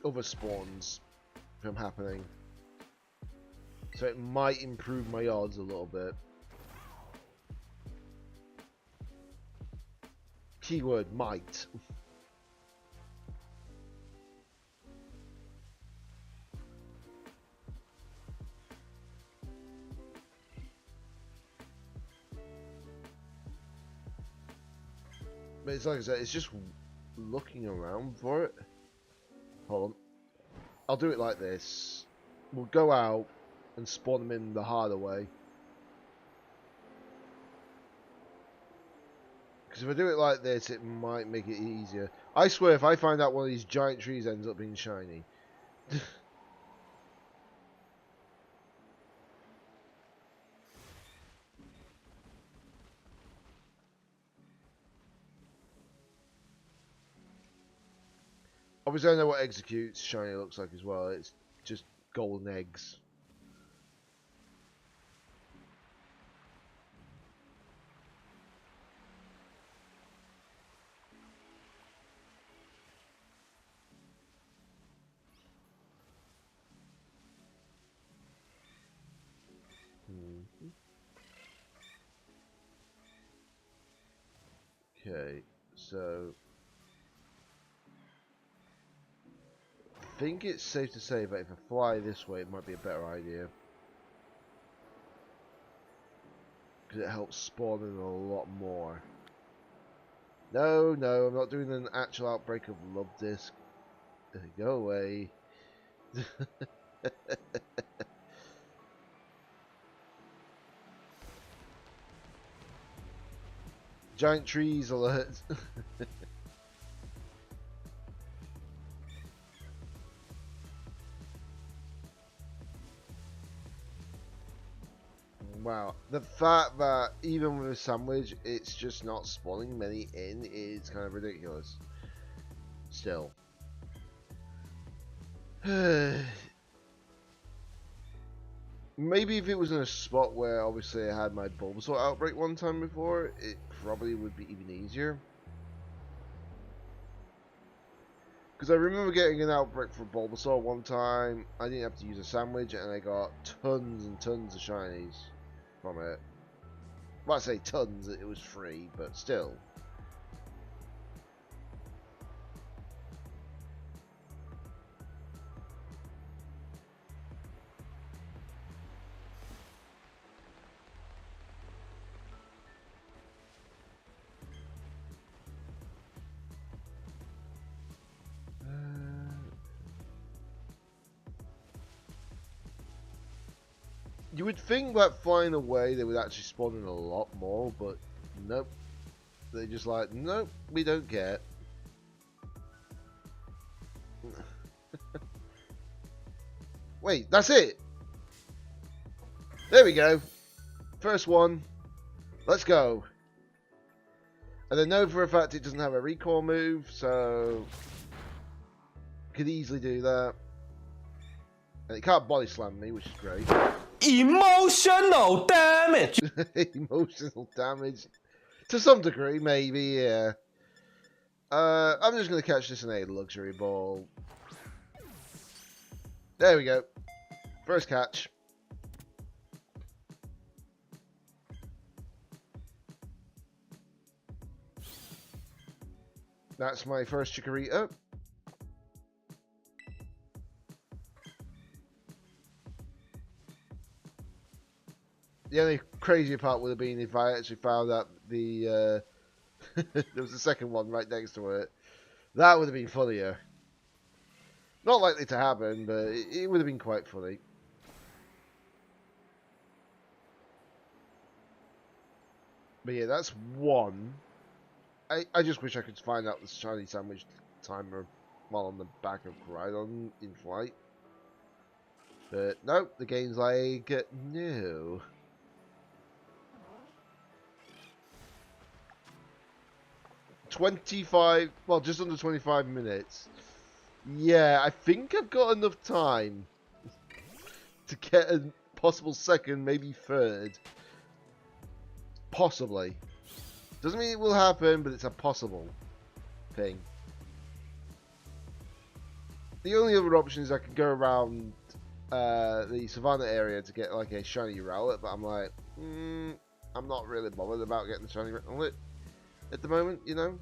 other spawns from happening. So it might improve my odds a little bit. Keyword might. But it's like I said, it's just looking around for it. Hold on. I'll do it like this. We'll go out and spawn them in the harder way. Because if I do it like this, it might make it easier. I swear, if I find out one of these giant trees ends up being shiny. Obviously, I know what Execute's shiny looks like as well. It's just golden eggs. Okay, so I think it's safe to say that if I fly this way, it might be a better idea. Because it helps spawn in a lot more. No, no, I'm not doing an actual outbreak of Love Disc. Go away. Giant trees alert. Wow, the fact that even with a sandwich, it's just not spawning many in is kind of ridiculous. Still. Maybe if it was in a spot where obviously I had my Bulbasaur outbreak one time before, it probably would be even easier. Because I remember getting an outbreak for Bulbasaur one time, I didn't have to use a sandwich, and I got tons and tons of shinies from it. Well, I say tons, it was free, but still. You would think that flying away they would actually spawn in a lot more, but nope. They're just like, nope, we don't care. Wait, that's it! There we go. First one. Let's go. And I know for a fact it doesn't have a recall move, so could easily do that. And it can't body slam me, which is great. Emotional damage. Emotional damage. To some degree, maybe, yeah. I'm just going to catch this in a luxury ball. There we go. First catch. That's my first Chikorita. The only crazier part would have been if I actually found out the there was a second one right next to it. That would have been funnier. Not likely to happen, but it would have been quite funny. But yeah, that's one. I just wish I could find out the shiny sandwich timer while on the back of Groudon in flight. But no, the game's like, no. Well, just under 25 minutes. Yeah, I think I've got enough time to get a possible second, maybe third. Possibly. Doesn't mean it will happen, but it's a possible thing. The only other option is I can go around the Savannah area to get like a shiny Rowlet, but I'm like, I'm not really bothered about getting the shiny Rowlet at the moment, you know.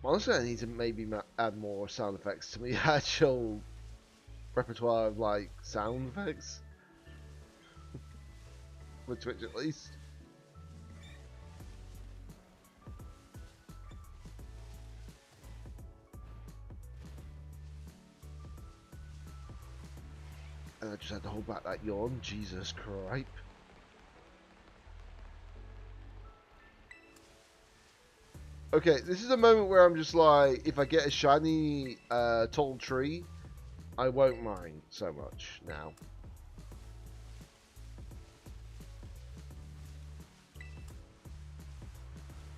Honestly, I need to maybe add more sound effects to my actual repertoire of like sound effects with Twitch at least. And I just had to hold back that yawn. Jesus Christ. Okay, this is a moment where I'm just like, if I get a shiny tall tree, I won't mind so much now.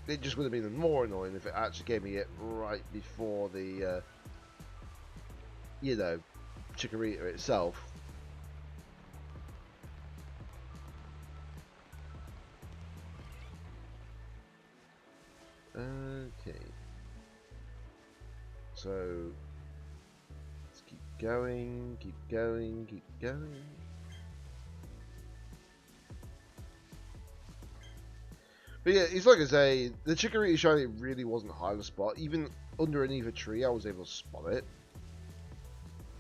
It just would have been more annoying if it actually gave me it right before the, you know, Chikorita itself. Okay. So let's keep going, keep going, keep going. But yeah, it's like I say, the Chikorita shiny really wasn't hard to spot. Even underneath a tree, I was able to spot it.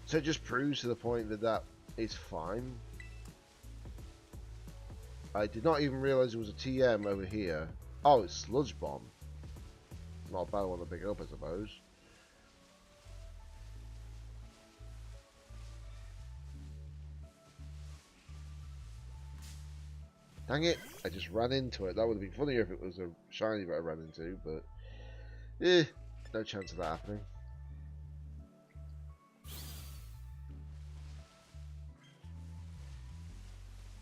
So it just proves to the point that is fine. I did not even realize there was a TM over here. Oh, it's Sludge Bomb. Not a bad one to pick up, I suppose. Dang it, I just ran into it. That would have been funnier if it was a shiny that I ran into, but no chance of that happening.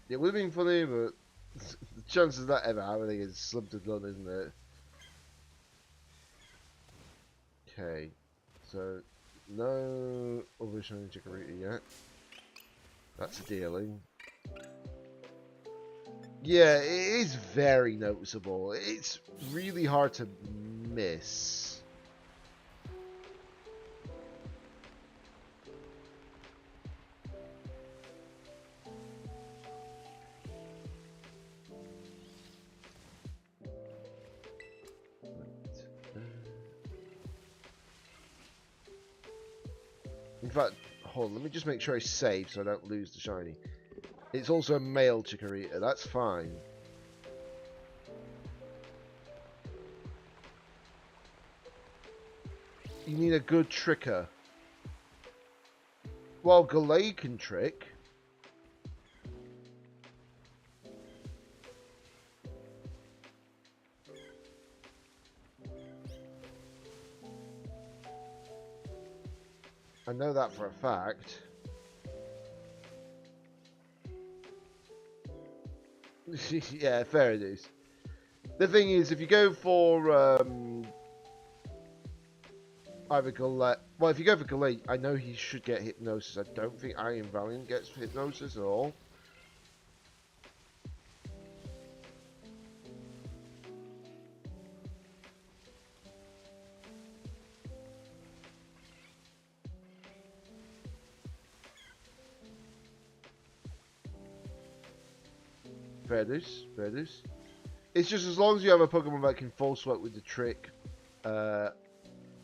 It would have been funny, but the chances of that ever happening is slim to none, isn't it? Okay, so no other shiny Chikorita yet. That's a dealing. Yeah, it is very noticeable. It's really hard to miss. In fact, hold on, let me just make sure I save so I don't lose the shiny. It's also a male Chikorita, that's fine. You need a good tricker. Well, Gallade can trick. I know that for a fact. Yeah, fair it is. The thing is, if you go for either Gallade, well, if you go for Gallade, I know he should get Hypnosis. I don't think Iron Valiant gets Hypnosis at all. Fair dues, fair dues. It's just as long as you have a Pokemon that can full sweat with the trick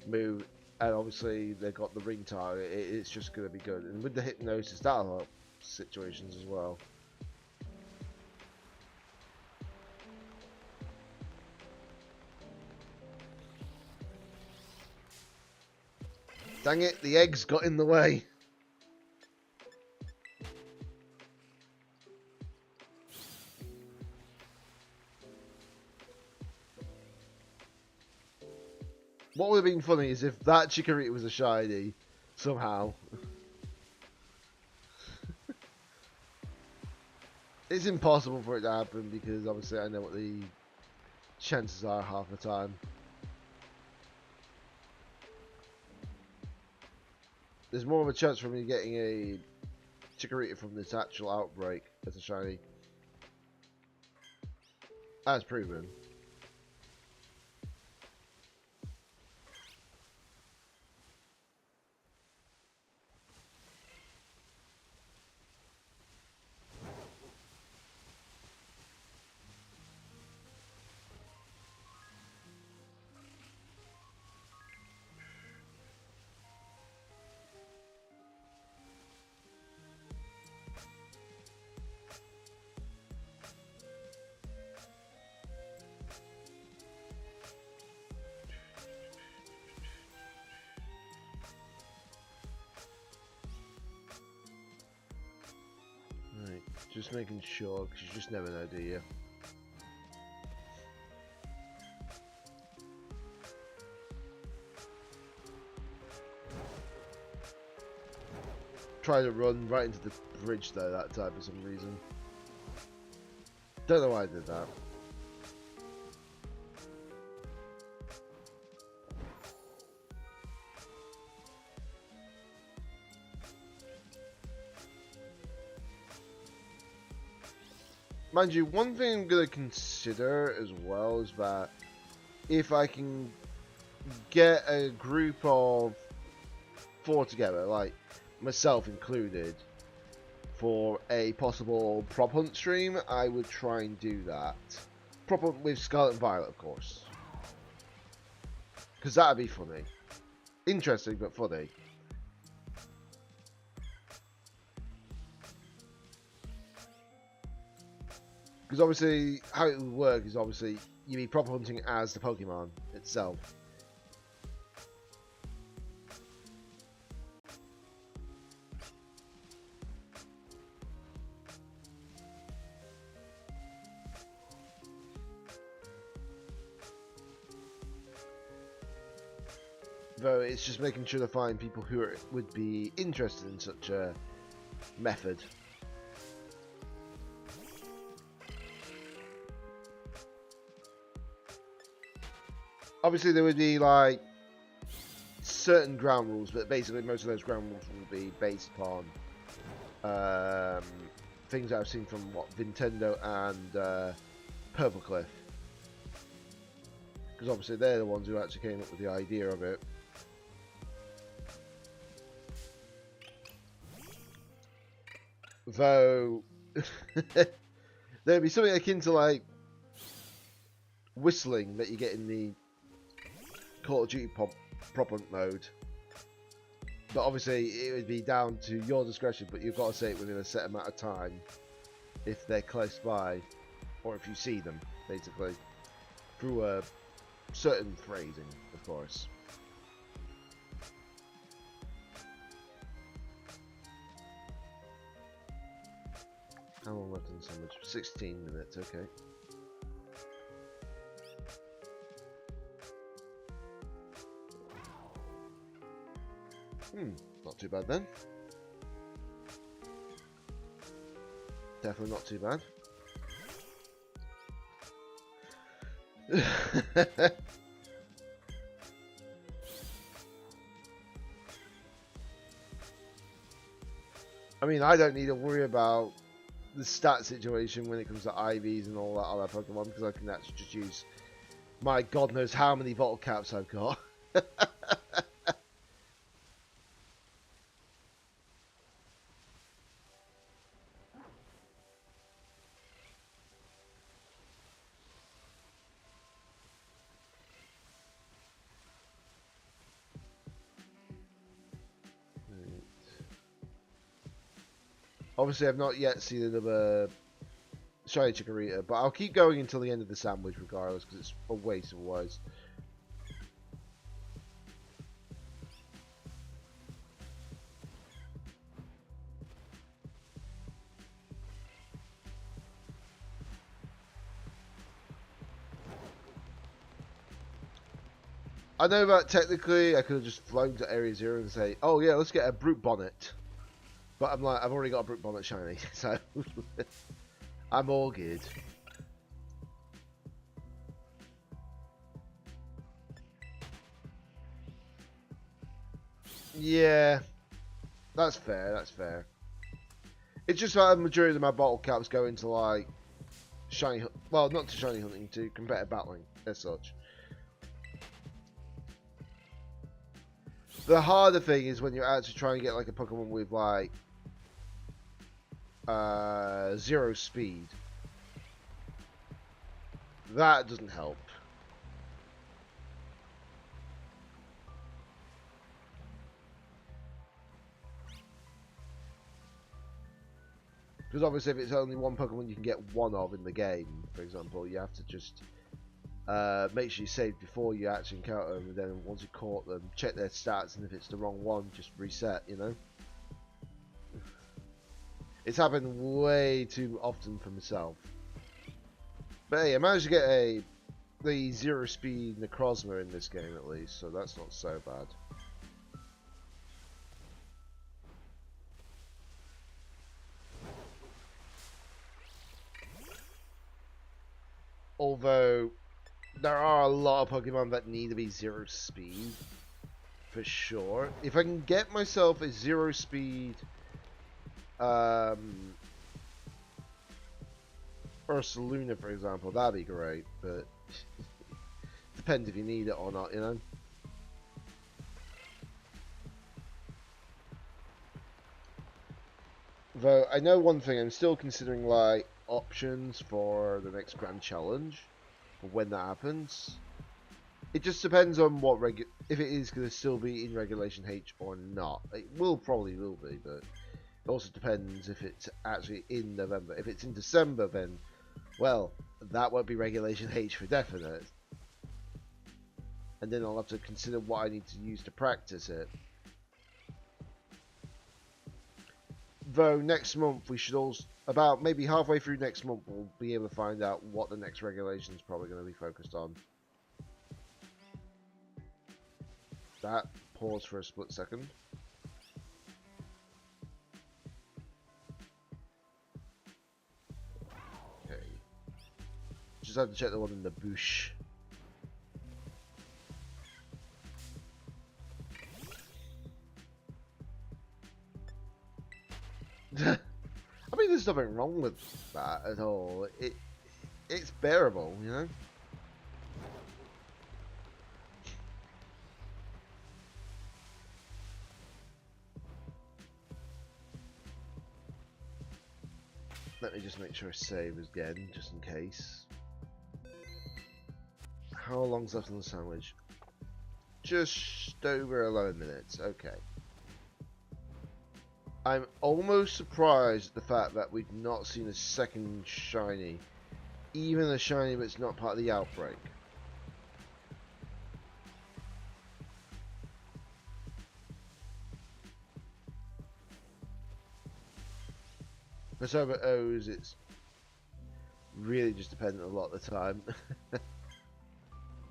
move, and obviously they've got the ring target, it's just going to be good. And with the Hypnosis, that'll help situations as well. Dang it, the eggs got in the way. What would have been funny is if that Chikorita was a shiny, somehow. It's impossible for it to happen because obviously I know what the chances are half the time. There's more of a chance for me getting a Chikorita from this actual outbreak as a shiny. As proven. Just making sure, because you just never know, do you? Try to run right into the bridge though that time for some reason. Don't know why I did that. Mind you, one thing I'm going to consider as well is that if I can get a group of four together, like myself included, for a possible prop hunt stream, I would try and do that. Prop hunt with Scarlet and Violet, of course. Because that'd be funny. Interesting, but funny. Because obviously, how it would work is obviously you'd be prop hunting as the Pokemon itself. Though it's just making sure to find people who would be interested in such a method. Obviously there would be like certain ground rules, but basically most of those ground rules would be based upon things that I've seen from Nintendo and Purple Cliff. Because obviously they're the ones who actually came up with the idea of it. Though there'd be something akin to like whistling that you get in the Call of Duty prop hunt mode, but obviously it would be down to your discretion, but you've got to say it within a set amount of time if they're close by, or if you see them, basically, through a certain phrasing, of course. How long left in the sandwich? 16 minutes, okay. Not too bad then. Definitely not too bad. I mean, I don't need to worry about the stat situation when it comes to IVs and all that other Pokemon, because I can actually just use my god knows how many bottle caps I've got. Obviously, I've not yet seen another shiny Chikorita, but I'll keep going until the end of the sandwich regardless, because it's a waste otherwise. I know that technically I could have just flown to Area Zero and say, oh yeah, let's get a Brute Bonnet. But I'm like, I've already got a Brute Bonnet shiny, so I'm all good. Yeah, that's fair, that's fair. It's just that a majority of my bottle caps go into like shiny, well, not to shiny hunting, to competitive battling as such. The harder thing is when you're actually trying to get like a Pokemon with like 0 speed. That doesn't help. Because obviously if it's only one Pokemon you can get one of in the game, for example, you have to just make sure you save before you actually encounter them, and then once you caught them, check their stats, and if it's the wrong one, just reset, you know? It's happened way too often for myself. But hey, I managed to get the 0 speed Necrozma in this game at least, so that's not so bad. Although there are a lot of Pokemon that need to be 0 speed, for sure. If I can get myself a 0 speed Ursaluna, for example, that'd be great, but depends if you need it or not, you know. Though I know one thing, I'm still considering like options for the next Grand Challenge, for when that happens. It just depends on what if it is going to still be in Regulation H or not. It probably will be, but it also depends if it's actually in November. If it's in December, then, well, that won't be Regulation H for definite. And then I'll have to consider what I need to use to practice it. Though next month we should also, about maybe halfway through next month, we'll be able to find out what the next regulation is probably going to be focused on. That, pause for a split second. Okay. Just have to check the one in the bush. I mean, there's nothing wrong with that at all. It's bearable, you know? Let me just make sure I save again, just in case. How long's left on the sandwich? Just over 11 minutes, okay. I'm almost surprised at the fact that we've not seen a second shiny. Even a shiny that's not part of the outbreak. For some of O's, it's really just dependent a lot of the time.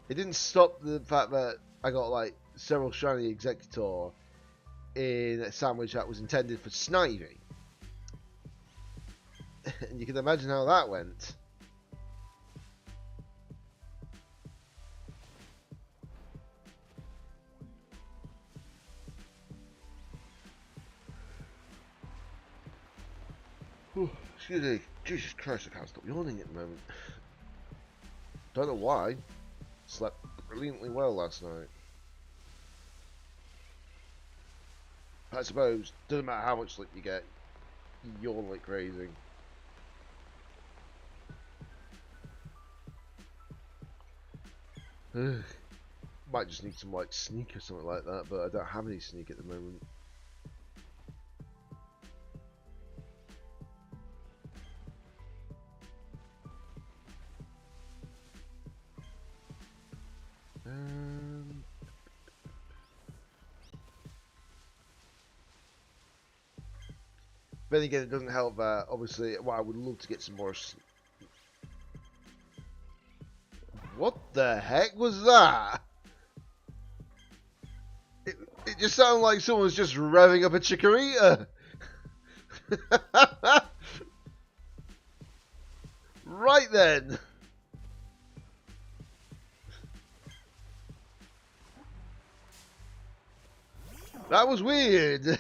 It didn't stop the fact that I got like several shiny Executor in a sandwich that was intended for Snivy. And you can imagine how that went. Excuse me. Jesus Christ, I can't stop yawning at the moment. Don't know why. Slept brilliantly well last night. I suppose, doesn't matter how much sleep you get, you yawn like crazy. Might just need some like sneak or something like that, but I don't have any sneak at the moment. Then again, it doesn't help that, obviously, well, I would love to get some more... What the heck was that? It just sounded like someone was just revving up a Chikorita. Right then. That was weird.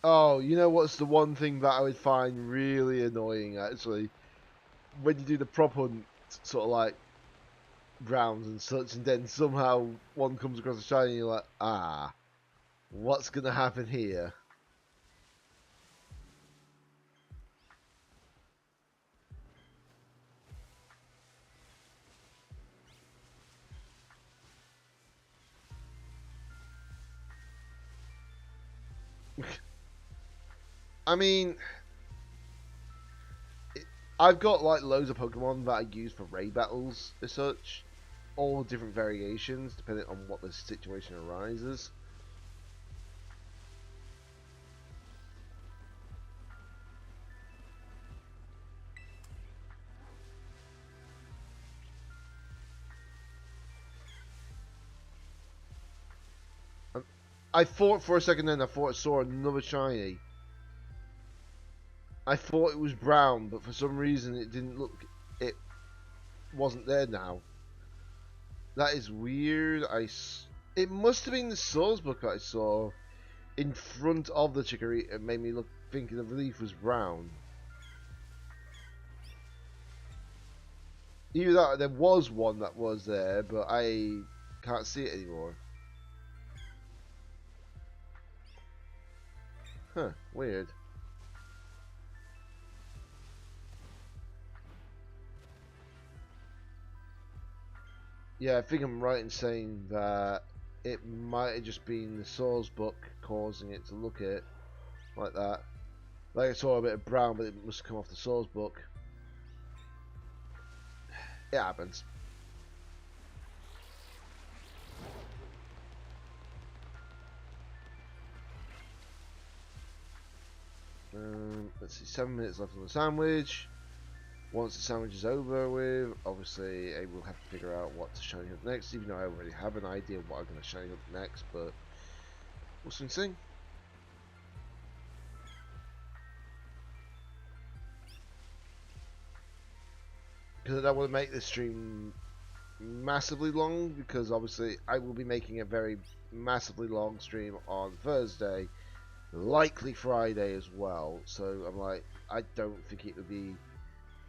Oh, you know what's the one thing that I would find really annoying, actually? When you do the prop hunt, sort of like, rounds and such, and then somehow one comes across a shiny and you're like, ah, what's going to happen here? I mean, I've got like loads of Pokemon that I use for raid battles as such, all different variations depending on what the situation arises. I thought for a second then, I thought I saw another shiny. I thought it was brown, but for some reason it didn't look, it wasn't there now. That is weird. It must have been the source book I saw, in front of the Chikorita made me look thinking the leaf was brown. Either that, or there was one that was there, but I can't see it anymore. Huh, weird. Yeah, I think I'm right in saying that it might have just been the source book causing it to look it like that. Like I saw a bit of brown, but it must have come off the source book. It happens. Let's see, 7 minutes left on the sandwich. Once the sandwich is over with, obviously I will have to figure out what to shiny up next, even though I already have an idea of what I'm going to shiny up next, but we'll soon see. Because I don't want to make this stream massively long, because obviously I will be making a very massively long stream on Thursday, likely Friday as well, so I'm like, I don't think it would be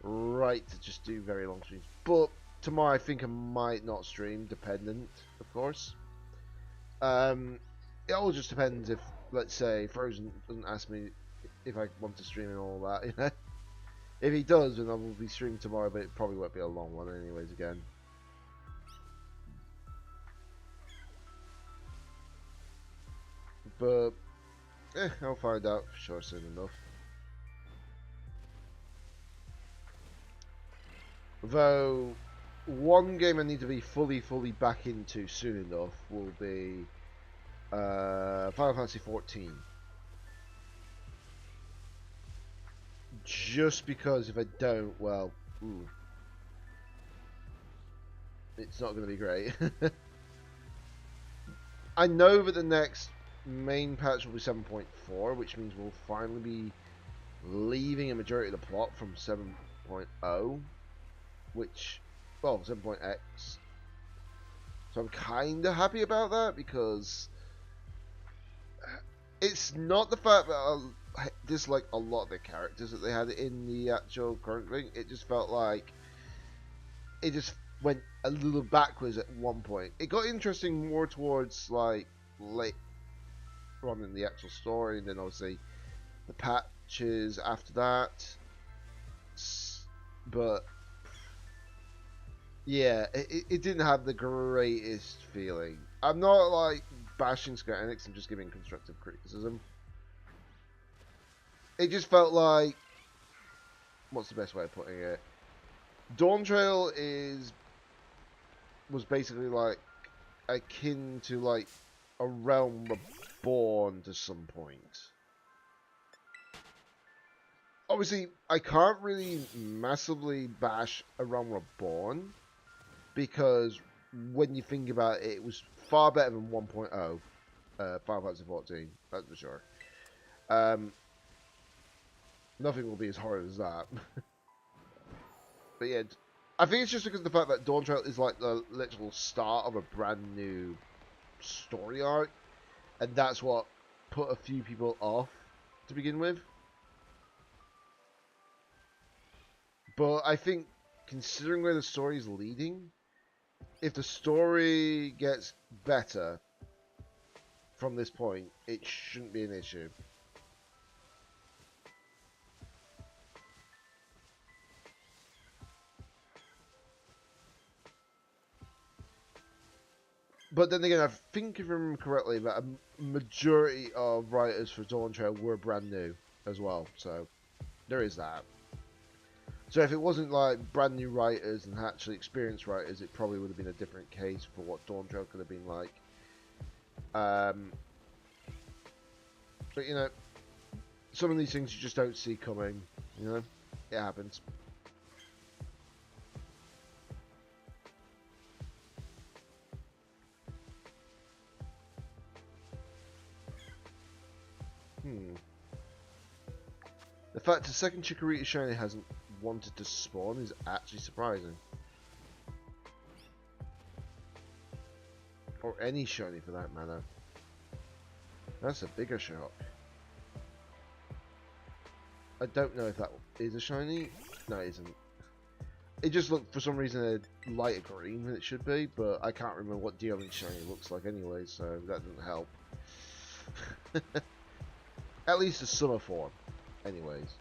right to just do very long streams. But tomorrow I think I might not stream, dependent of course. It all just depends if, let's say, Frozen doesn't ask me if I want to stream and all that, you know. If he does, then I will be streaming tomorrow, but it probably won't be a long one anyways again. But I'll find out for sure soon enough. Though, one game I need to be fully back into soon enough will be Final Fantasy XIV. Just because if I don't, well, it's not going to be great. I know that the next main patch will be 7.4, which means we'll finally be leaving a majority of the plot from 7.0. Which, well, 7.x. So I'm kind of happy about that, because it's not the fact that I dislike a lot of the characters that they had in the actual current thing. It just felt like it just went a little backwards at one point. It got interesting more towards like late on in the actual story, and then obviously the patches after that. But yeah, it didn't have the greatest feeling. I'm not like bashing Square Enix, I'm just giving constructive criticism. It just felt like, what's the best way of putting it? Dawn Trail was basically like akin to like a Realm Reborn to some point. Obviously, I can't really massively bash a Realm Reborn, because when you think about it, it was far better than 1.0 Final Fantasy XIV, that's for sure. Nothing will be as horrid as that. But yeah, I think it's just because of the fact that Dawn Trail is like the literal start of a brand new story arc, and that's what put a few people off to begin with. But I think, considering where the story is leading, if the story gets better from this point, it shouldn't be an issue. But then again, I think if I remember correctly, that a majority of writers for Dawn Trail were brand new as well, so there is that. So if it wasn't like brand new writers and actually experienced writers, it probably would have been a different case for what Dawn Trail could have been like. But you know, some of these things you just don't see coming, you know? It happens. The fact the second Chikorita shiny hasn't wanted to spawn is actually surprising. Or any shiny for that matter. That's a bigger shark. I don't know if that is a shiny. No, it isn't. It just looked, for some reason, a lighter green than it should be, but I can't remember what Dealing shiny looks like anyway, so that doesn't help. At least the summer form, anyways.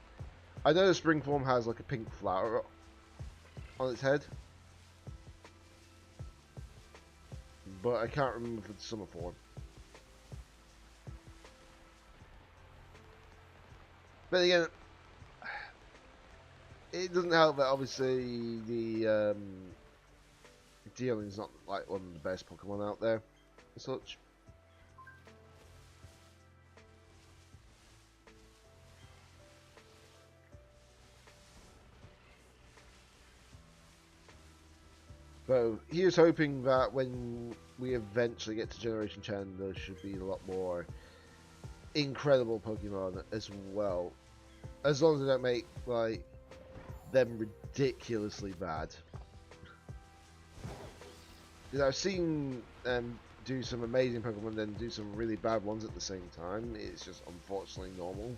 I know the spring form has like a pink flower on its head, but I can't remember for the summer form. But again, it doesn't help that obviously the Dealing's not like one of the best Pokemon out there, as such. So here's hoping that when we eventually get to Generation 10, there should be a lot more incredible Pokemon as well. As long as they don't make like them ridiculously bad. Because I've seen them do some amazing Pokemon, then do some really bad ones at the same time. It's just unfortunately normal.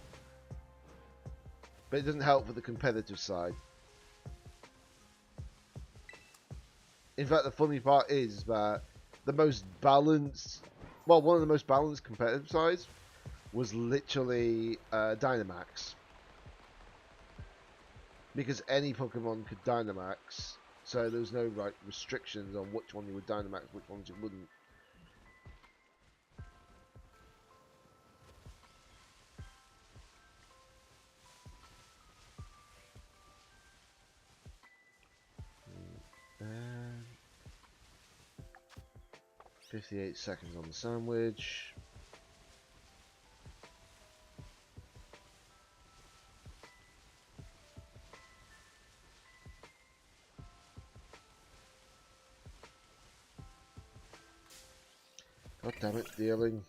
But it doesn't help for the competitive side. In fact, the funny part is that the most balanced, well, one of the most balanced competitive sides was literally Dynamax. Because any Pokemon could Dynamax, so there was no like restrictions on which one you would Dynamax, which ones you wouldn't. And 58 seconds on the sandwich. God damn it, Dealing.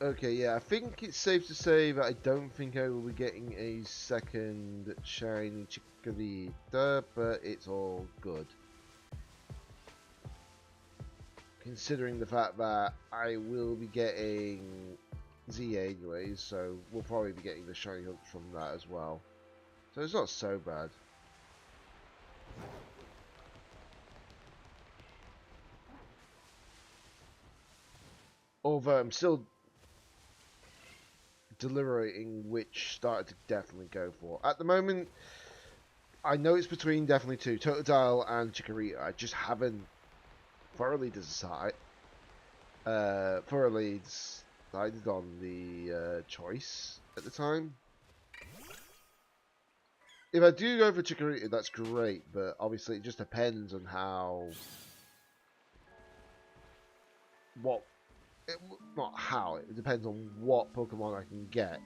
Okay, yeah, I think it's safe to say that I don't think I will be getting a second shiny Chikorita, but it's all good. Considering the fact that I will be getting ZA anyways, so we'll probably be getting the shiny hooks from that as well. So it's not so bad. Although I'm still deliberating which starter to definitely go for. At the moment, I know it's between definitely two, Totodile and Chikorita. I just haven't thoroughly decided. Thoroughly decided on the choice at the time. If I do go for Chikorita, that's great, but obviously it just depends on not how, it depends on what Pokemon I can get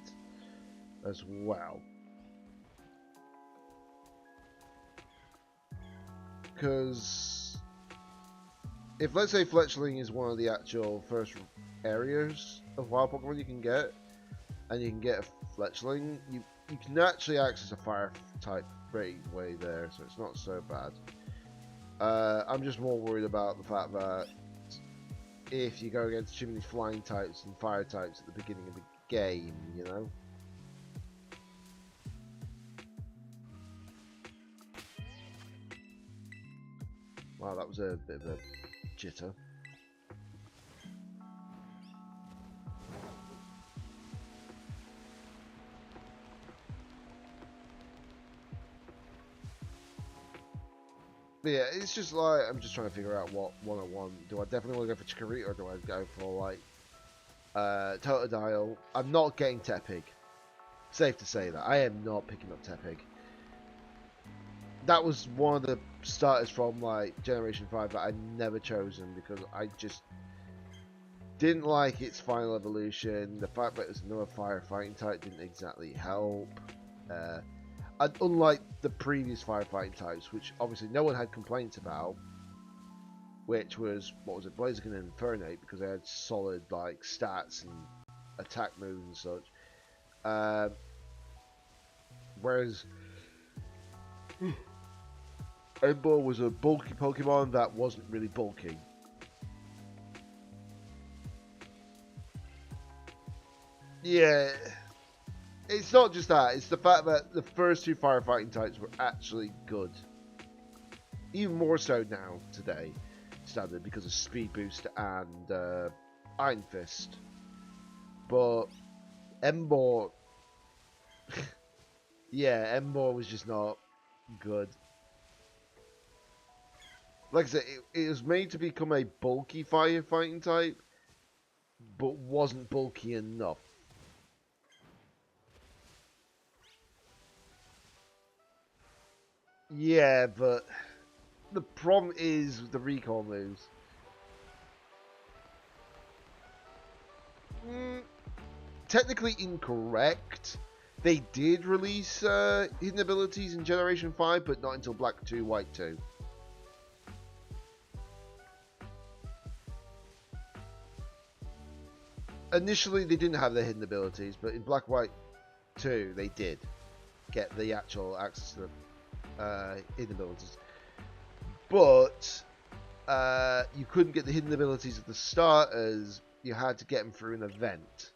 as well. Because if, let's say, Fletchling is one of the actual first areas of wild Pokemon you can get, and you can get a Fletchling, you can actually access a fire type right way there, so it's not so bad. I'm just more worried about the fact that if you go against too many flying types and fire types at the beginning of the game, you know? Wow, that was a bit of a jitter. But yeah, it's just like, I'm just trying to figure out what one I want. Do I definitely want to go for Chikorita, or do I go for, like, Totodile? I'm not getting Tepig. Safe to say that. I am not picking up Tepig. That was one of the starters from, like, Generation 5 that I never chosen because I just didn't like its final evolution. The fact that it was another firefighting type didn't exactly help. And unlike the previous firefighting types, which obviously no one had complaints about, which was, what was it, Blaziken and Infernape, because they had solid like stats and attack moves and such. Whereas Emboar was a bulky Pokemon that wasn't really bulky. Yeah, it's not just that, it's the fact that the first two firefighting types were actually good. Even more so now, today, standard, because of Speed Boost and Iron Fist. But Emboar, yeah, Emboar was just not good. Like I said, it was made to become a bulky firefighting type, but wasn't bulky enough. Yeah, but the problem is with the recall moves. Technically incorrect. They did release hidden abilities in Generation 5, but not until Black 2, White 2. Initially, they didn't have the hidden abilities, but in Black White 2, they did get the actual access to the hidden abilities. But you couldn't get the hidden abilities at the start, as you had to get them through an event.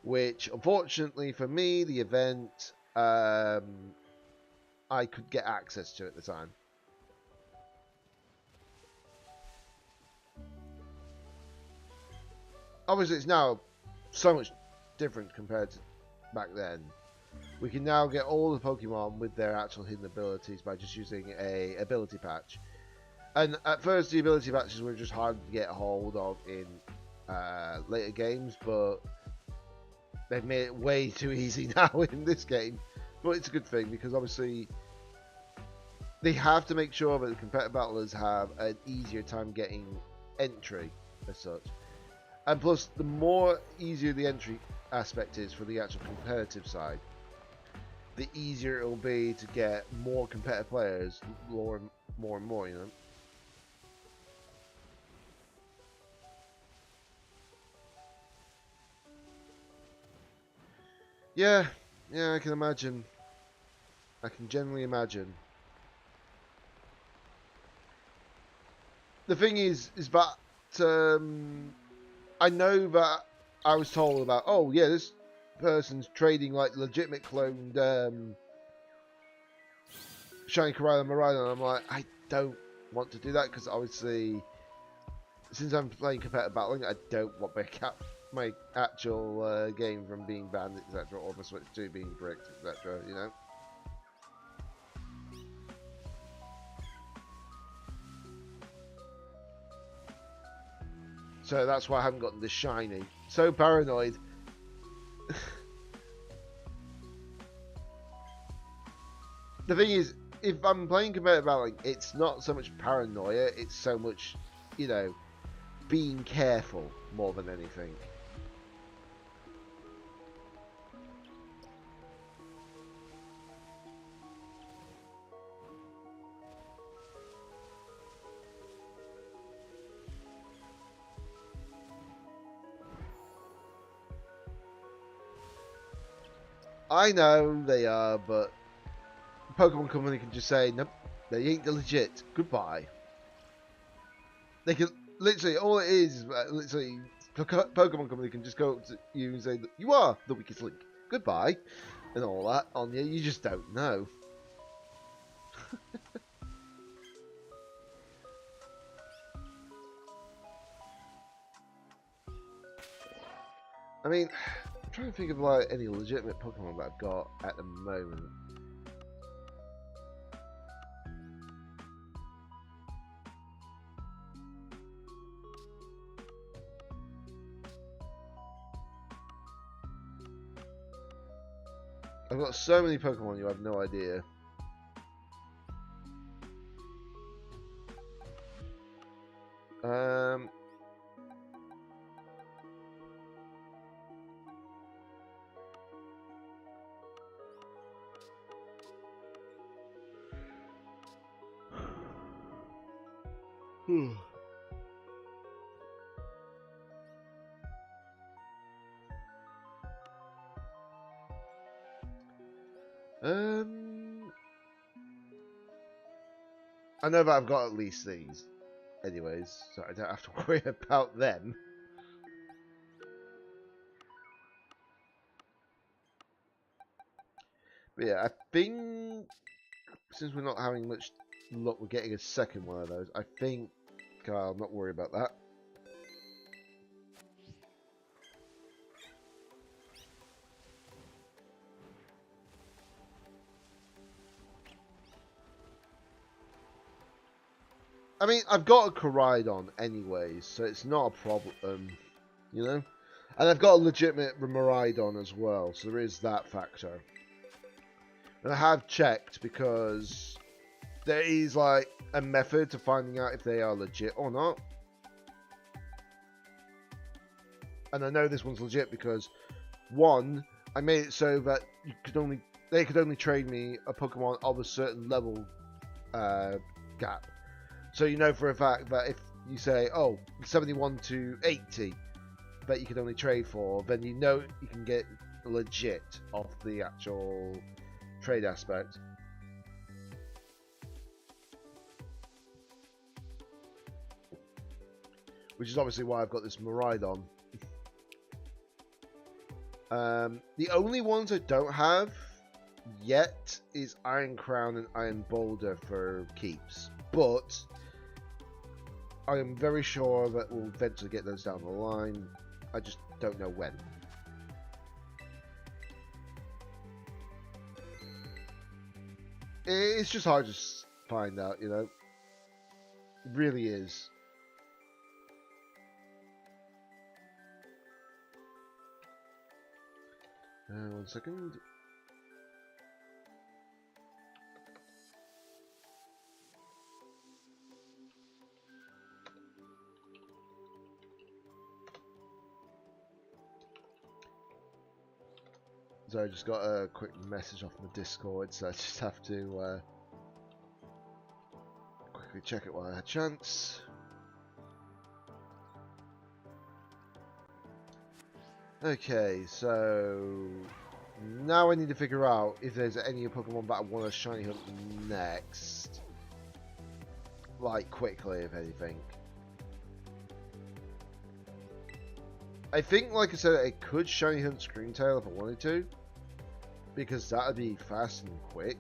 Which, unfortunately for me, the event I could get access to at the time. Obviously, it's now so much different compared to back then. We can now get all the Pokemon with their actual hidden abilities by just using a ability patch. And at first, the ability patches were just hard to get a hold of in later games, but they've made it way too easy now in this game. But it's a good thing, because obviously they have to make sure that the competitive battlers have an easier time getting entry as such. And plus, the more easier the entry aspect is for the actual competitive side, the easier it will be to get more competitive players more and more, you know. Yeah, I can imagine. I can generally imagine. The thing is that I know that I was told about, oh yeah, this person's trading like legitimate cloned Shiny Corral Miraidon, and I'm like, I don't want to do that, because obviously, since I'm playing competitive battling, I don't want my actual game from being banned, etc., or my Switch 2 being bricked, etc., you know? So that's why I haven't gotten the shiny. So paranoid. The thing is, if I'm playing competitive battling, it's not so much paranoia, it's so much, you know, being careful more than anything. I know they are, but Pokemon Company can just say, nope, they ain't legit. Goodbye. They can literally, all it is literally, Pokemon Company can just go up to you and say, you are the weakest link. Goodbye, and all that on you. You just don't know. I mean, I'm trying to think of like any legitimate Pokemon that I've got at the moment. I've got so many Pokemon, you have no idea. I know that I've got at least these, anyways, so I don't have to worry about them. But yeah, I think since we're not having much luck with getting a second one of those, I think I'll not worry about that. I mean, I've got a Koraidon anyways, so it's not a problem, you know? And I've got a legitimate Miraidon as well, so there is that factor. And I have checked because there is like a method to finding out if they are legit or not. And I know this one's legit because, one, I made it so that they could only trade me a Pokemon of a certain level gap. So you know for a fact that if you say, oh, 71 to 80 that you can only trade for, then you know you can get legit off the actual trade aspect. Which is obviously why I've got this Miraidon. The only ones I don't have yet is Iron Crown and Iron Boulder for keeps. But I am very sure that we'll eventually get those down the line. I just don't know when. It's just hard to find out, you know. It really is. One second. So I just got a quick message off the Discord, so I just have to quickly check it while I had a chance. Okay, so now I need to figure out if there's any Pokemon that I want to shiny hunt next. Like, quickly, if anything. I think, like I said, I could shiny hunt Screamtail if I wanted to. Because that would be fast and quick.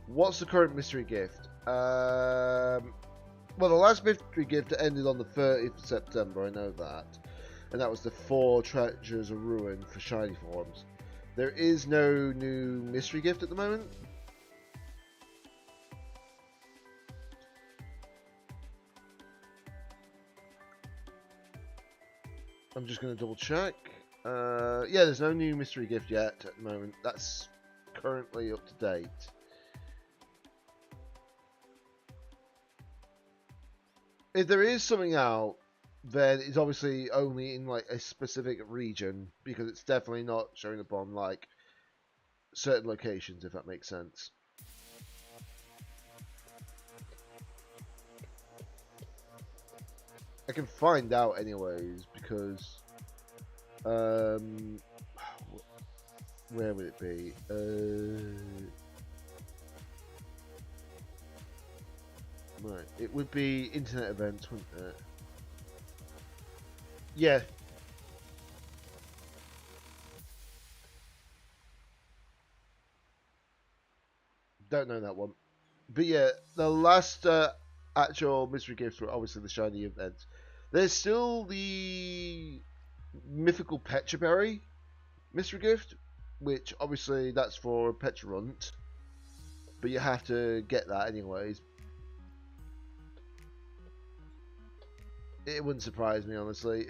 What's the current mystery gift? Well, the last mystery gift ended on the 30th of September, I know that. And that was the 4 Treasures of Ruin for shiny forms. There is no new mystery gift at the moment. I'm just going to double check. Yeah, there's no new mystery gift yet at the moment. That's currently up to date. If there is something out, then it's obviously only in like a specific region, because it's definitely not showing up on like certain locations, if that makes sense. I can find out anyways, because where would it be? Right, it would be internet events, wouldn't it? Yeah. Don't know that one. But yeah, the last actual mystery gifts were obviously the shiny events. There's still the mythical Petra Berry mystery gift, which obviously that's for Petrarunt, but you have to get that anyways. It wouldn't surprise me, honestly.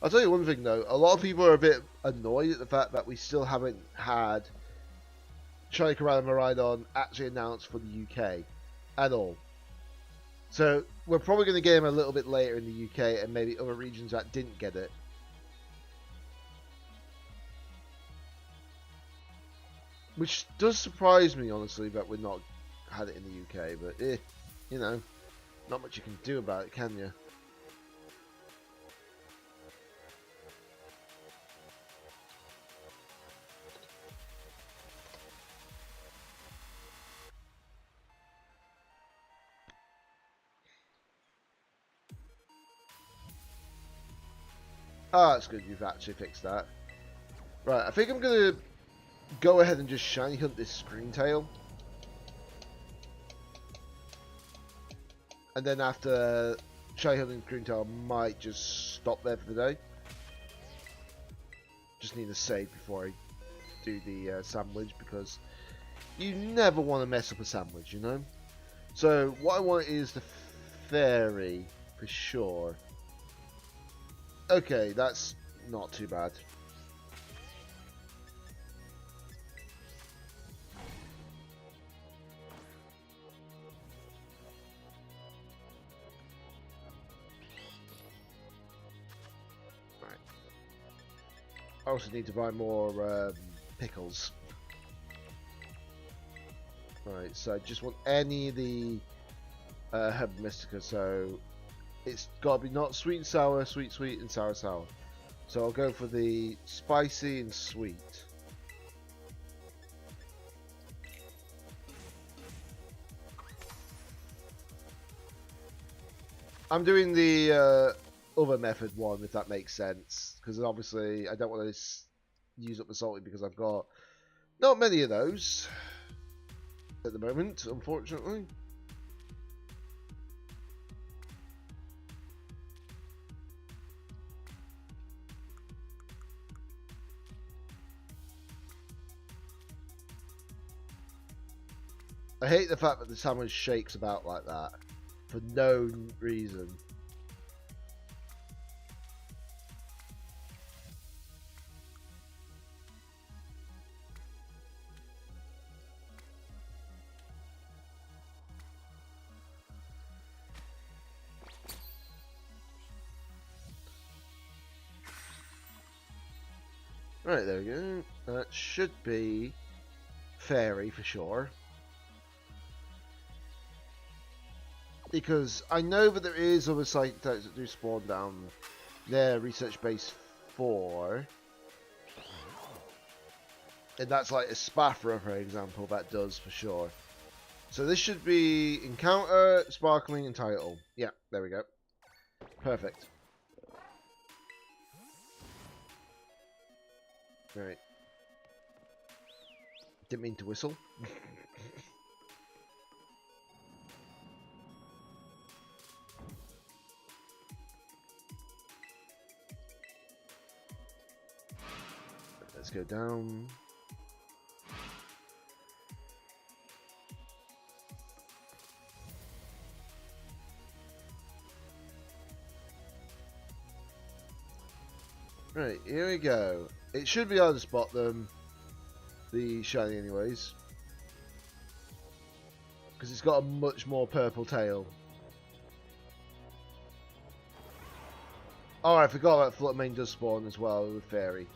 I'll tell you one thing though, a lot of people are a bit annoyed at the fact that we still haven't had Shiny Koraidon Miraidon actually announced for the UK at all. So we're probably going to get him a little bit later in the UK and maybe other regions that didn't get it. Which does surprise me, honestly, that we've not had it in the UK. But you know, not much you can do about it, can you? Ah, that's good. You've actually fixed that. Right, I think I'm gonna go ahead and just shiny hunt this Screentail. And then after shiny hunting Screentail, I might just stop there for the day. Just need a save before I do the sandwich, because you never want to mess up a sandwich, you know? So what I want is the fairy for sure. Okay, that's not too bad. Right. I also need to buy more pickles. Right, so I just want any of the Herb Mystica, so it's got to be not sweet and sour, sweet sweet and sour sour. So I'll go for the spicy and sweet. I'm doing the other method one, if that makes sense, because obviously I don't want to use up the salty, because I've got not many of those at the moment, unfortunately. I hate the fact that the sandwich shakes about like that for no reason. Right, there we go. That should be fairy for sure. Because I know that there is other site types that do spawn down there, research base 4. And that's like a Spaffra, for example, that does for sure. So this should be encounter, sparkling, and title. Yeah, there we go. Perfect. Right. Didn't mean to whistle. Let's go down. Right, here we go. It should be hard to spot them, the shiny anyways, because it's got a much more purple tail. Oh, I forgot that Fluttermane does spawn as well with Fairy.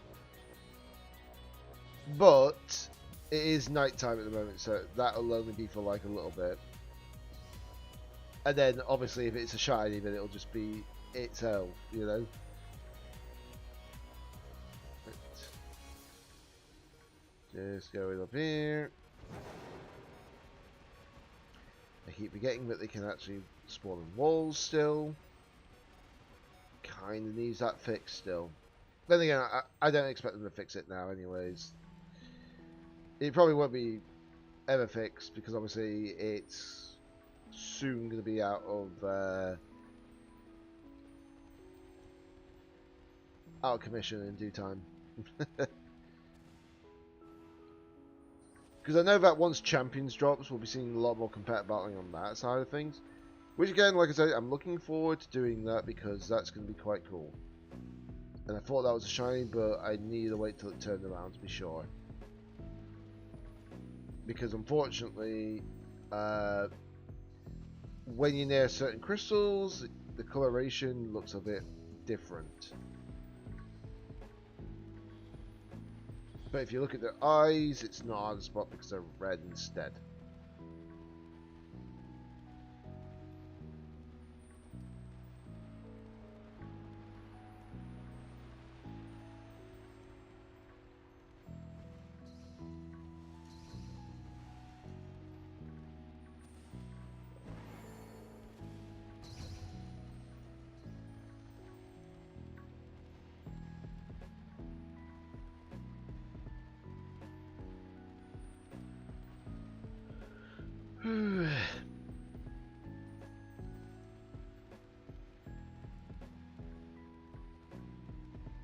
But it is night time at the moment, so that'll only be for like a little bit. And then obviously if it's a shiny, then it'll just be itself, you know. Just going up here. I keep forgetting that they can actually spawn on walls still. Kinda needs that fixed still. Then again, I don't expect them to fix it now anyways. It probably won't be ever fixed, because obviously it's soon going to be out of commission in due time. Because I know that once Champions drops, we'll be seeing a lot more competitive battling on that side of things. Which again, like I said, I'm looking forward to doing that, because that's going to be quite cool. And I thought that was a shiny, but I need to wait till it turned around to be sure. Because unfortunately, when you're near certain crystals, the coloration looks a bit different. But if you look at their eyes, it's not on the spot because they're red instead.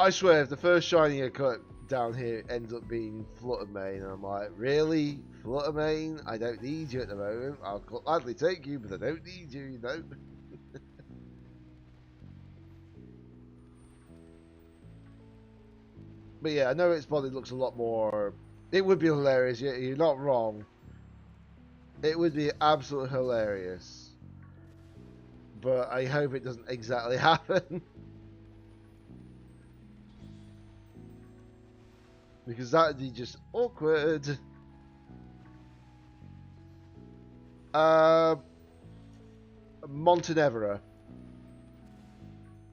I swear, if the first shiny I cut down here ends up being Fluttermane, I'm like, really? Fluttermane? I don't need you at the moment. I'll gladly take you, but I don't need you, you know? But yeah, I know its body looks a lot more... It would be hilarious, you're not wrong. It would be absolutely hilarious. But I hope it doesn't exactly happen. Because that would be just awkward. Montenevera.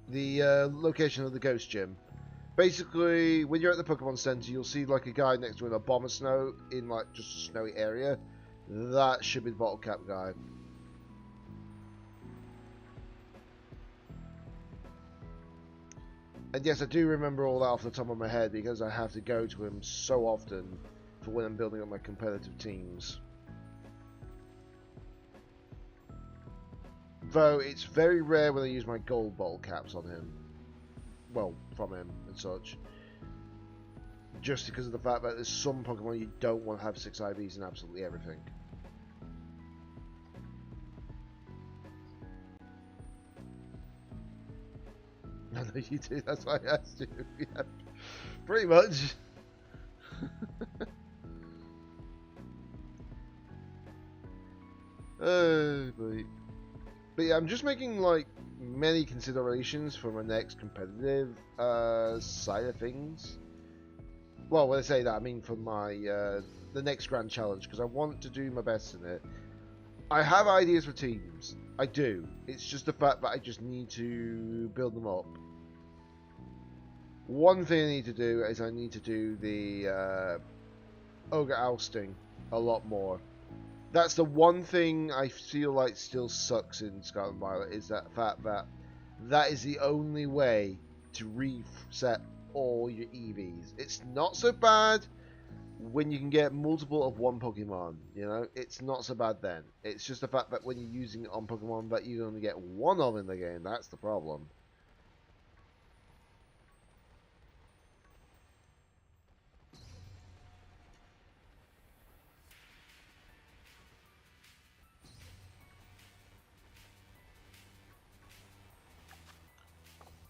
The location of the ghost gym. Basically, when you're at the Pokemon Center, you'll see like a guy next to an Abomasnow in like just a snowy area. That should be the bottle cap guy. And yes, I do remember all that off the top of my head because I have to go to him so often for when I'm building up my competitive teams. Though it's very rare when I use my gold bottle caps on him. Well, from him and such. Just because of the fact that there's some Pokemon you don't want to have 6 IVs in absolutely everything. I know you do, that's why I asked you. Yeah, pretty much. But yeah, I'm just making like many considerations for my next competitive side of things. Well, when I say that, I mean for my the next Grand Challenge, because I want to do my best in it. I have ideas for teams. I do. It's just the fact that I just need to build them up. One thing I need to do is I need to do the Ogre ousting a lot more. That's the one thing I feel like still sucks in Scarlet and Violet, is that fact that that is the only way to reset all your EVs. It's not so bad when you can get multiple of one Pokemon, you know, it's not so bad then. It's just the fact that when you're using it on Pokemon that you only get one of in the game, that's the problem.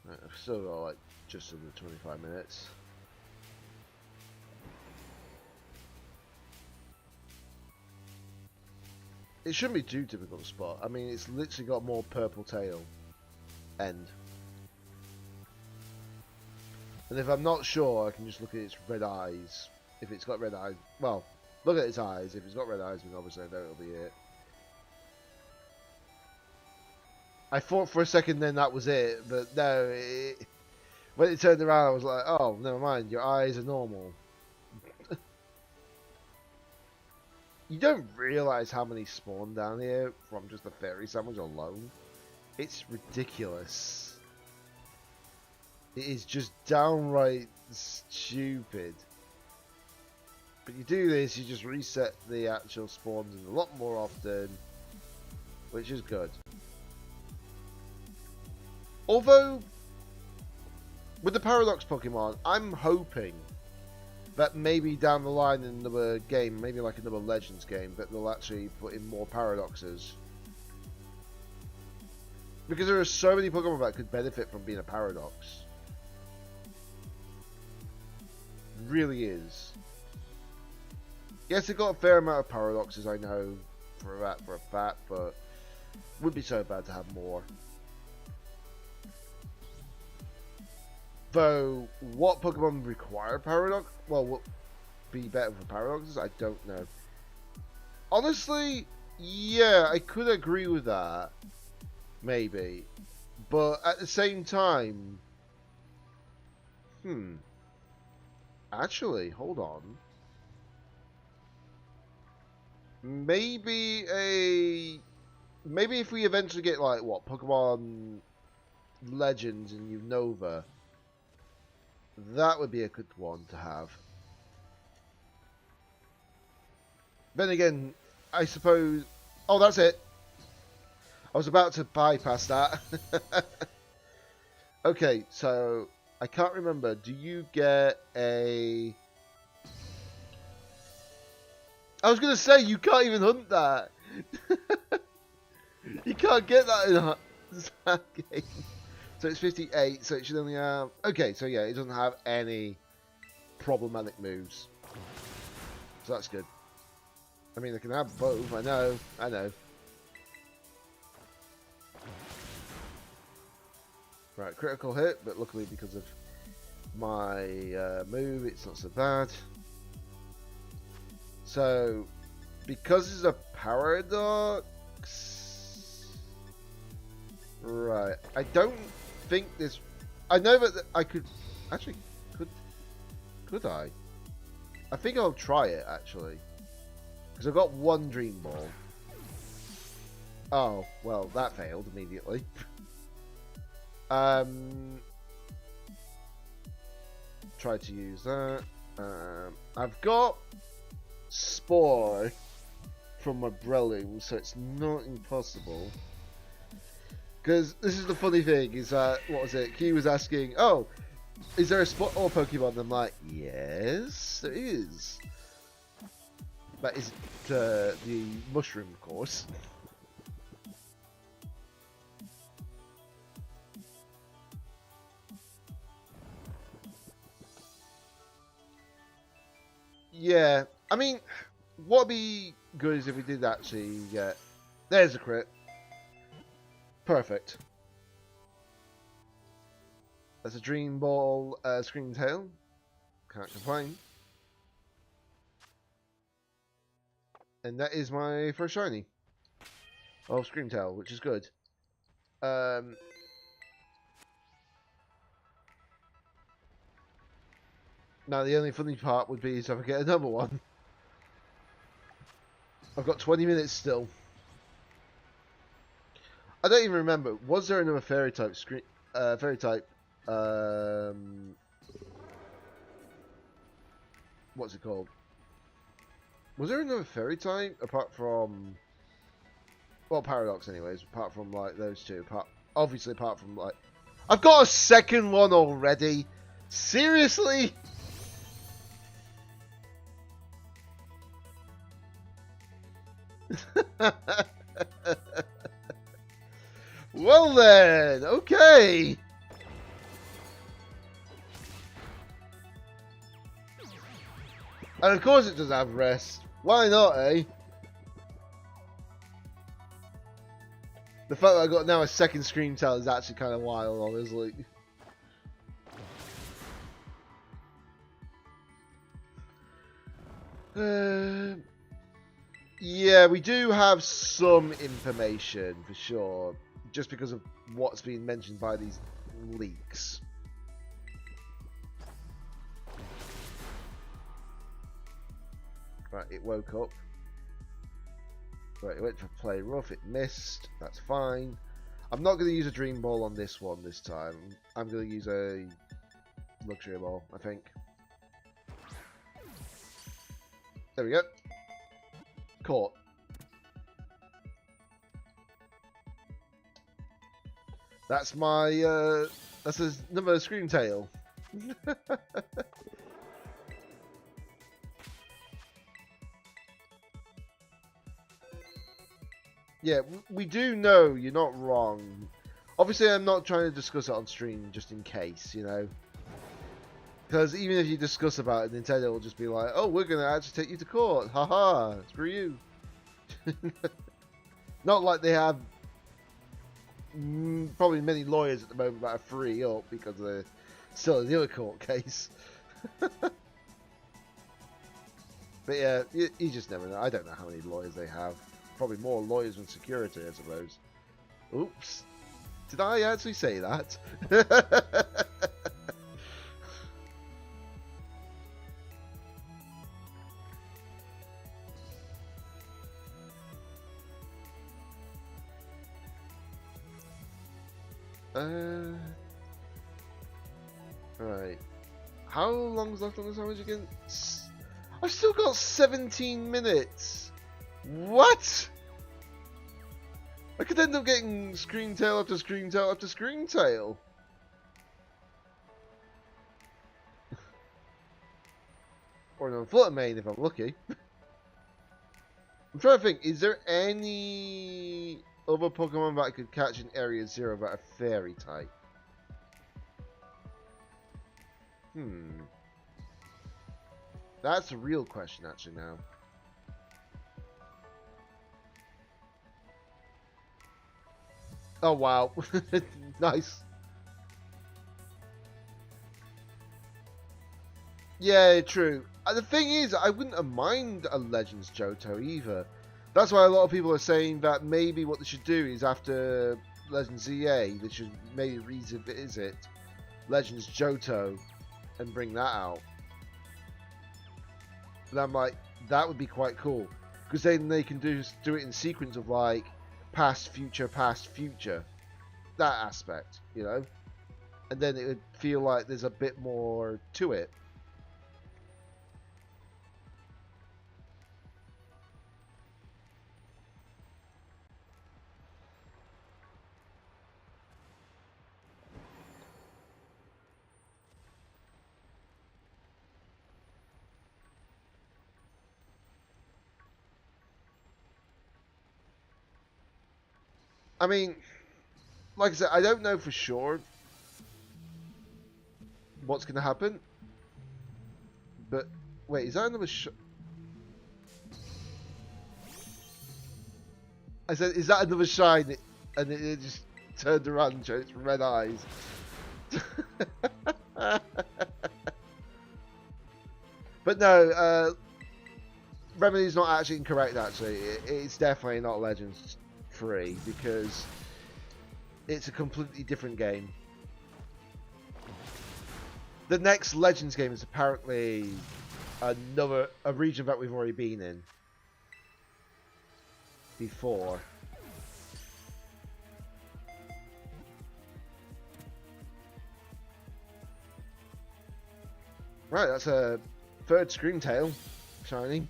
Right, I've still got like just under 25 minutes. It shouldn't be too difficult to spot. I mean, it's literally got more purple tail end. And if I'm not sure, I can just look at its red eyes. If it's got red eyes, well, look at its eyes. If it's got red eyes, then obviously I know it'll be it. I thought for a second then that was it, but no. When it turned around, I was like, oh, never mind. Your eyes are normal. You don't realise how many spawn down here from just the fairy sandwich alone. It's ridiculous. It is just downright stupid. But you do this, you just reset the actual spawns a lot more often, which is good. Although, with the Paradox Pokemon, I'm hoping that maybe down the line in another game, maybe like another Legends game, that they'll actually put in more Paradoxes. Because there are so many Pokemon that could benefit from being a Paradox. Really is. Yes, they've got a fair amount of Paradoxes, I know, for a fact, but it would be so bad to have more. Though, what Pokemon require Paradox? Well, be better for Paradoxes? I don't know. Honestly, yeah, I could agree with that. Maybe. But at the same time... Actually, hold on. Maybe if we eventually get, like, what, Pokemon Legends and Unova, that would be a good one to have. Then again, I suppose... Oh, that's it. I was about to bypass that. Okay, so I can't remember. Do you get a... I was going to say, you can't even hunt that. You can't get that in that game. So it's 58, so it should only have... Okay, so yeah, it doesn't have any problematic moves. So that's good. I mean, they can have both, I know. Right, critical hit, but luckily because of my move, it's not so bad. So, because it's a Paradox... Right, I don't think this... I know that I could... Actually, could I? I think I'll try it, actually. Because I've got one Dream Ball. Oh, well, that failed immediately. Try to use that. I've got Spore from my Breloom, so it's not impossible. Because this is the funny thing, is that, what was it? Key was asking, oh, is there a Spore Pokemon? And I'm like, yes, there is. That is the mushroom, of course. Yeah, I mean, what would be good is if we did actually get... There's a crit. Perfect. That's a Dream Ball, Scream Tail. Can't complain. And that is my first shiny of Scream Tail, which is good. Now the only funny part would be if I get another one. I've got 20 minutes still. I don't even remember. Was there another fairy type what's it called? Was there another fairy type apart from... Well, Paradox anyways, apart from like those two. Obviously apart from like... I've got a second one already! Seriously? Well then, okay. And of course it does have rest. Why not, eh? The fact that I got now a second Scream Tail is actually kind of wild, honestly. Yeah, we do have some information for sure, just because of what's being mentioned by these leaks. Right, it woke up. Right, it went for play rough, it missed, that's fine. I'm not going to use a Dream Ball on this one this time. I'm going to use a Luxury Ball, I think. There we go. Caught. That's my, that's another Scream Tail. Yeah, we do know you're not wrong. Obviously, I'm not trying to discuss it on stream just in case, you know. Because even if you discuss about it, Nintendo will just be like, oh, we're going to actually take you to court. Haha, screw you. Not like they have probably many lawyers at the moment that are free up because they're still in the other court case. But yeah, you just never know. I don't know how many lawyers they have. Probably more lawyers than security, I suppose. Oops. Did I actually say that? Right. How long's left on this sandwich again? I've still got 17 minutes. What? I could end up getting screen tail after screen tail after screen tail. Or an Unflutter main if I'm lucky. I'm trying to think, is there any other Pokemon that I could catch in Area Zero that are fairy type? That's a real question actually now. Oh wow. Nice. Yeah, true. The thing is, I wouldn't have mind a Legends Johto either. That's why a lot of people are saying that maybe what they should do is after Legends EA, they should maybe revisit Legends Johto and bring that out. And I'm like, that would be quite cool. Because then they can do it in sequence of like past, future, that aspect, you know, and then it would feel like there's a bit more to it. I mean, like I said, I don't know for sure what's going to happen. But, wait, is that another I said, is that another shine? And it just turned around and showed its red eyes. But no, Remedy's not actually incorrect, actually. It's definitely not Legends 3 because it's a completely different game. The next Legends game is apparently a region that we've already been in before. Right, that's a third Screamtail shiny.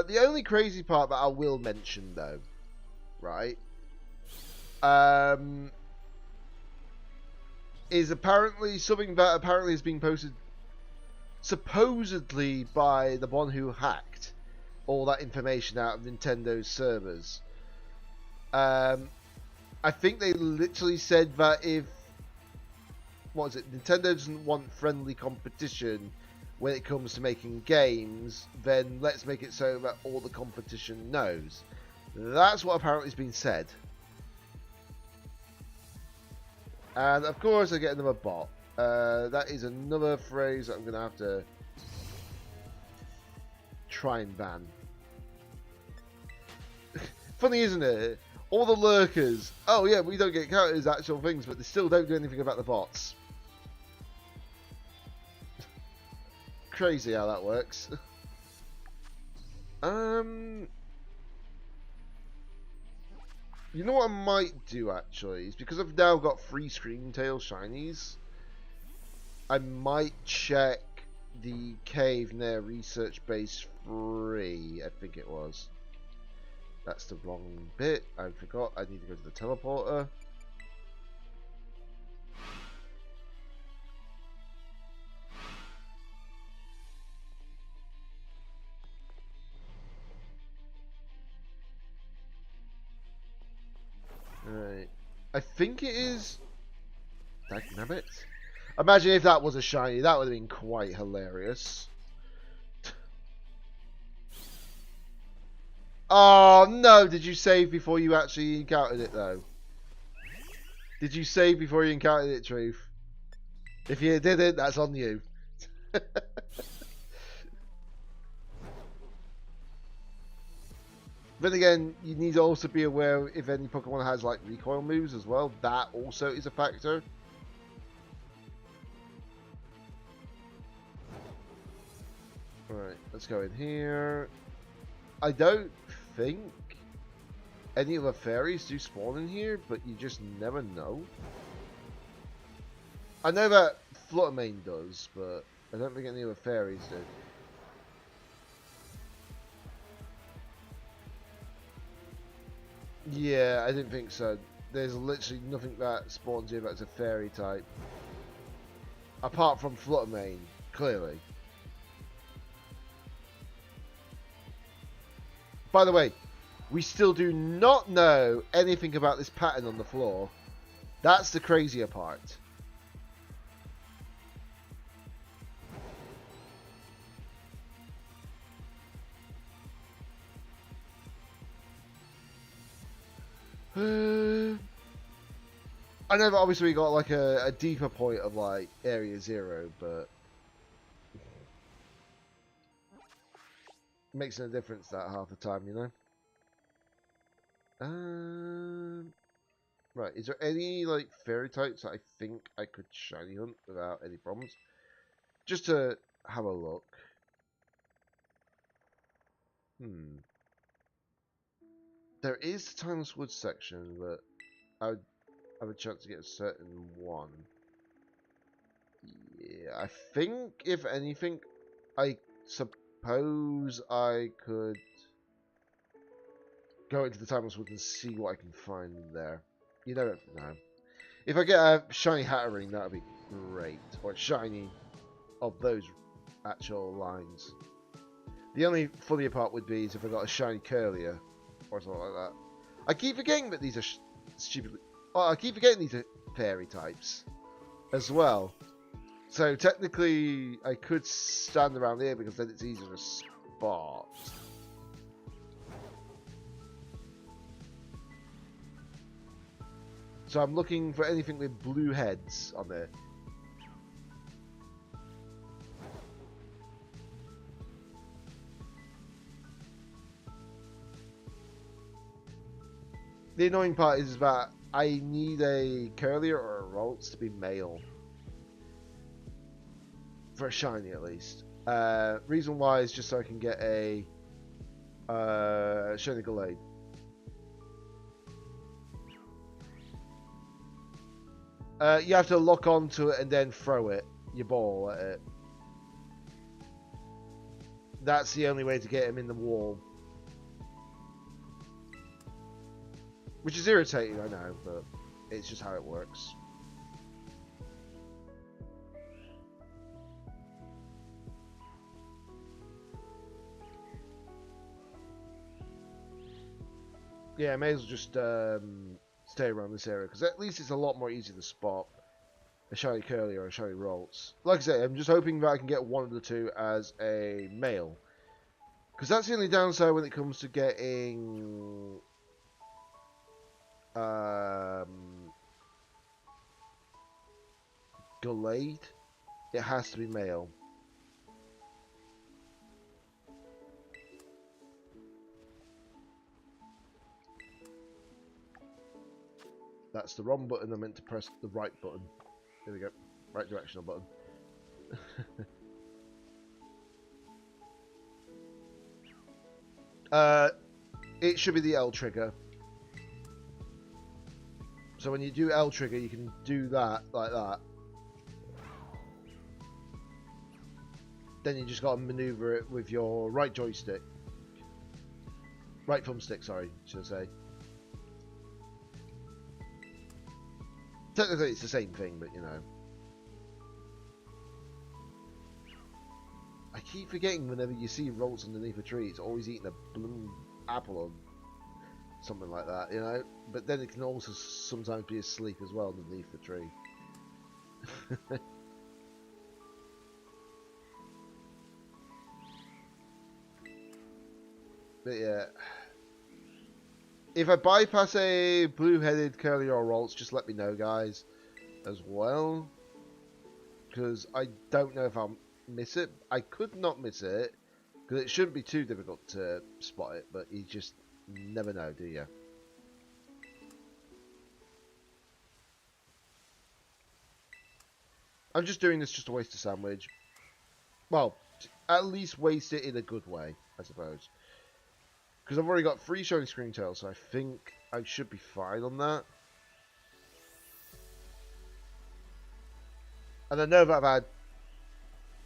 The only crazy part that I will mention, though, right, is apparently something that apparently has been posted supposedly by the one who hacked all that information out of Nintendo's servers. I think they literally said that if, what is it, Nintendo doesn't want friendly competition when it comes to making games, then let's make it so that all the competition knows. That's what apparently has been said. And of course I get another bot. That is another phrase that I'm going to have to try and ban. Funny, isn't it? All the lurkers. Oh yeah, we don't get counted as actual things, but they still don't do anything about the bots. Crazy how that works. You know what I might do actually is because I've now got 3 Screamtail shinies. I might check the cave near Research Base 3. I think it was. That's the wrong bit. I forgot. I need to go to the teleporter. Right. I think it is... Dagnabbit? Imagine if that was a shiny. That would have been quite hilarious. Oh no! Did you save before you actually encountered it though? Did you save before you encountered it, Truth? If you didn't, that's on you. Then again, you need to also be aware if any Pokemon has like recoil moves as well. That also is a factor. Alright, let's go in here. I don't think any of the fairies do spawn in here, but you just never know. I know that Fluttermane does, but I don't think any of the fairies do. Yeah, I didn't think so. There's literally nothing that spawns here that's a fairy type. Apart from Fluttermane, clearly. By the way, we still do not know anything about this pattern on the floor. That's the crazier part. I know that obviously we got like a deeper point of like Area 0, but makes no difference that half the time, you know. Right, is there any like fairy types that I think I could shiny hunt without any problems? Just to have a look. There is the Timeless Woods section, but I would have a chance to get a certain one. Yeah, I think if anything, I suppose I could go into the Timeless Woods and see what I can find there. You never know. If I get a shiny Hatterene, that would be great. Or shiny of those actual lines. The only funnier part would be is if I got a shiny Curlier or something like that. I keep forgetting that these are stupidly. Oh, I keep forgetting these are fairy types as well. So technically, I could stand around here because then it's easier to spot. So I'm looking for anything with blue heads on there. The annoying part is that I need a Curlier or a Ralts to be male. For a shiny at least. Reason why is just so I can get a shiny Gallade. You have to lock onto it and then throw it, your ball at it. That's the only way to get him in the wall. Which is irritating, I know, but it's just how it works. Yeah, I may as well just stay around this area, because at least it's a lot more easy to spot a shiny Curly or a shiny Ralts. Like I say, I'm just hoping that I can get one of the two as a male. Because that's the only downside when it comes to getting Gallade. It has to be male. That's the wrong button. I meant to press the right button. Here we go. Right directional button. It should be the L trigger. So when you do L trigger, you can do that like that. Then you just got to maneuver it with your right joystick. Right thumbstick, sorry, should I say. Technically it's the same thing, but you know. I keep forgetting whenever you see Ralts underneath a tree, it's always eating a blue apple or something like that, you know? But then it can also sometimes be asleep as well underneath the tree. But yeah. If I bypass a blue-headed curly or Rolls, just let me know, guys, as well. Because I don't know if I'll miss it. I could not miss it, because it shouldn't be too difficult to spot it, but you just never know, do you? I'm just doing this just to waste a sandwich. Well, at least waste it in a good way, I suppose. Because I've already got 3 showing screen tails, so I think I should be fine on that. And I know that I've had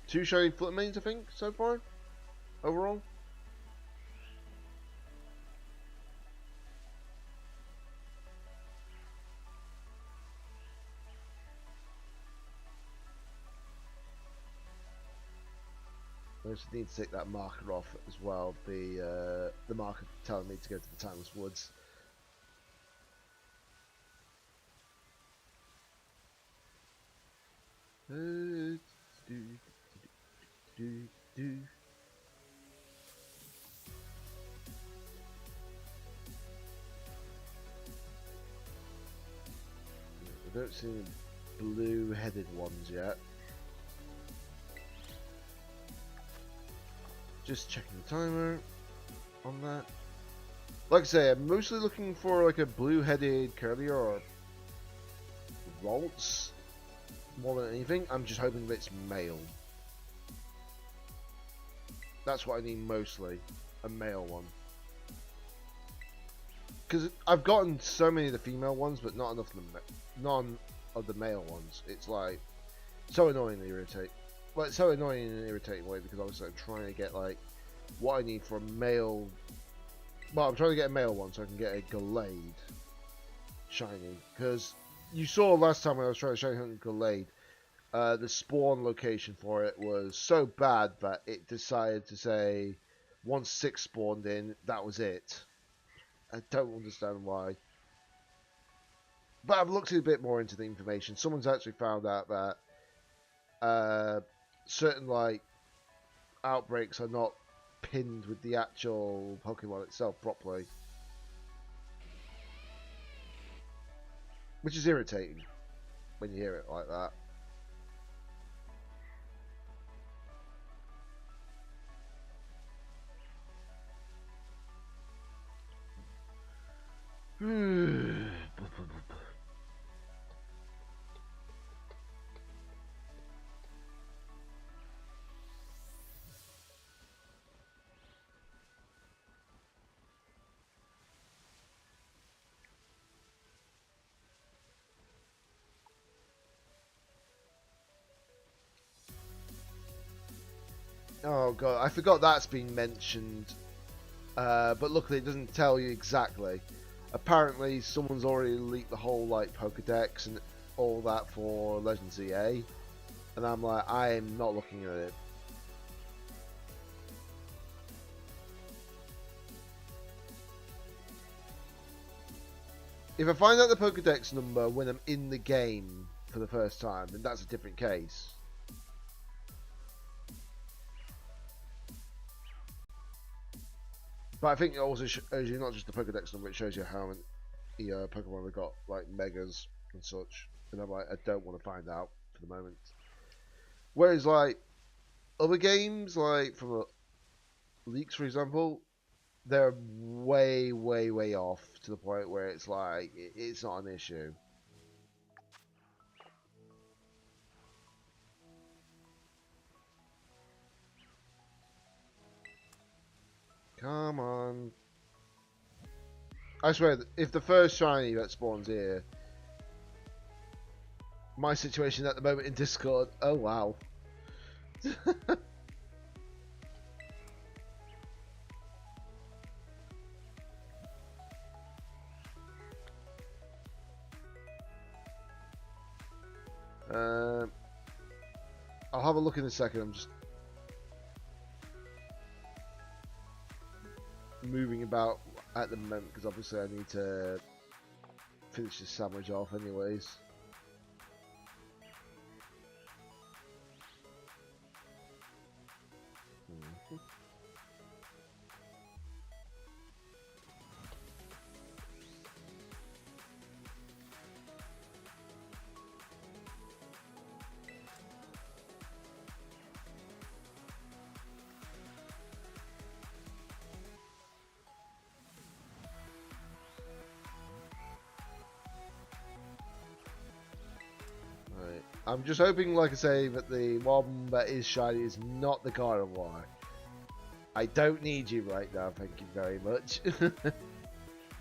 2 showing flip mains, I think, so far, overall. I just need to take that marker off as well. The marker telling me to go to the Timeless Woods. I don't see any blue-headed ones yet. Just checking the timer on that. Like I say, I'm mostly looking for like a blue-headed curly or Ralts more than anything. I'm just hoping that it's male. That's what I need mostly, a male one. Because I've gotten so many of the female ones, but not enough of the none of the male ones. It's like so annoyingly irritating. Well, it's so annoying in an irritating way because obviously I'm trying to get like what I need for a male. Well, I'm trying to get a male one so I can get a Gallade shiny. Because you saw last time when I was trying to shiny hunt Gallade, the spawn location for it was so bad that it decided to say once 6 spawned in, that was it. I don't understand why. But I've looked a bit more into the information. Someone's actually found out that certain like outbreaks are not pinned with the actual Pokemon itself properly, which is irritating when you hear it like that. Oh god, I forgot that's been mentioned. But luckily it doesn't tell you exactly. Apparently someone's already leaked the whole like Pokedex and all that for Legends EA. And I'm like, I am not looking at it. If I find out the Pokedex number when I'm in the game for the first time, then that's a different case. But I think it also shows you not just the Pokedex number, it shows you how many Pokemon have got, like Megas and such. And I'm like, I don't want to find out for the moment. Whereas, like, other games, like from leaks, for example, they're way, way, way off to the point where it's like, it's not an issue. Come on. I swear, if the first shiny that spawns here, my situation at the moment in Discord, oh wow. I'll have a look in a second. I'm just moving about at the moment because obviously I need to finish this sandwich off anyways. I'm just hoping, like I say, that the one that is shiny is not the Gardevoir. I don't need you right now, thank you very much.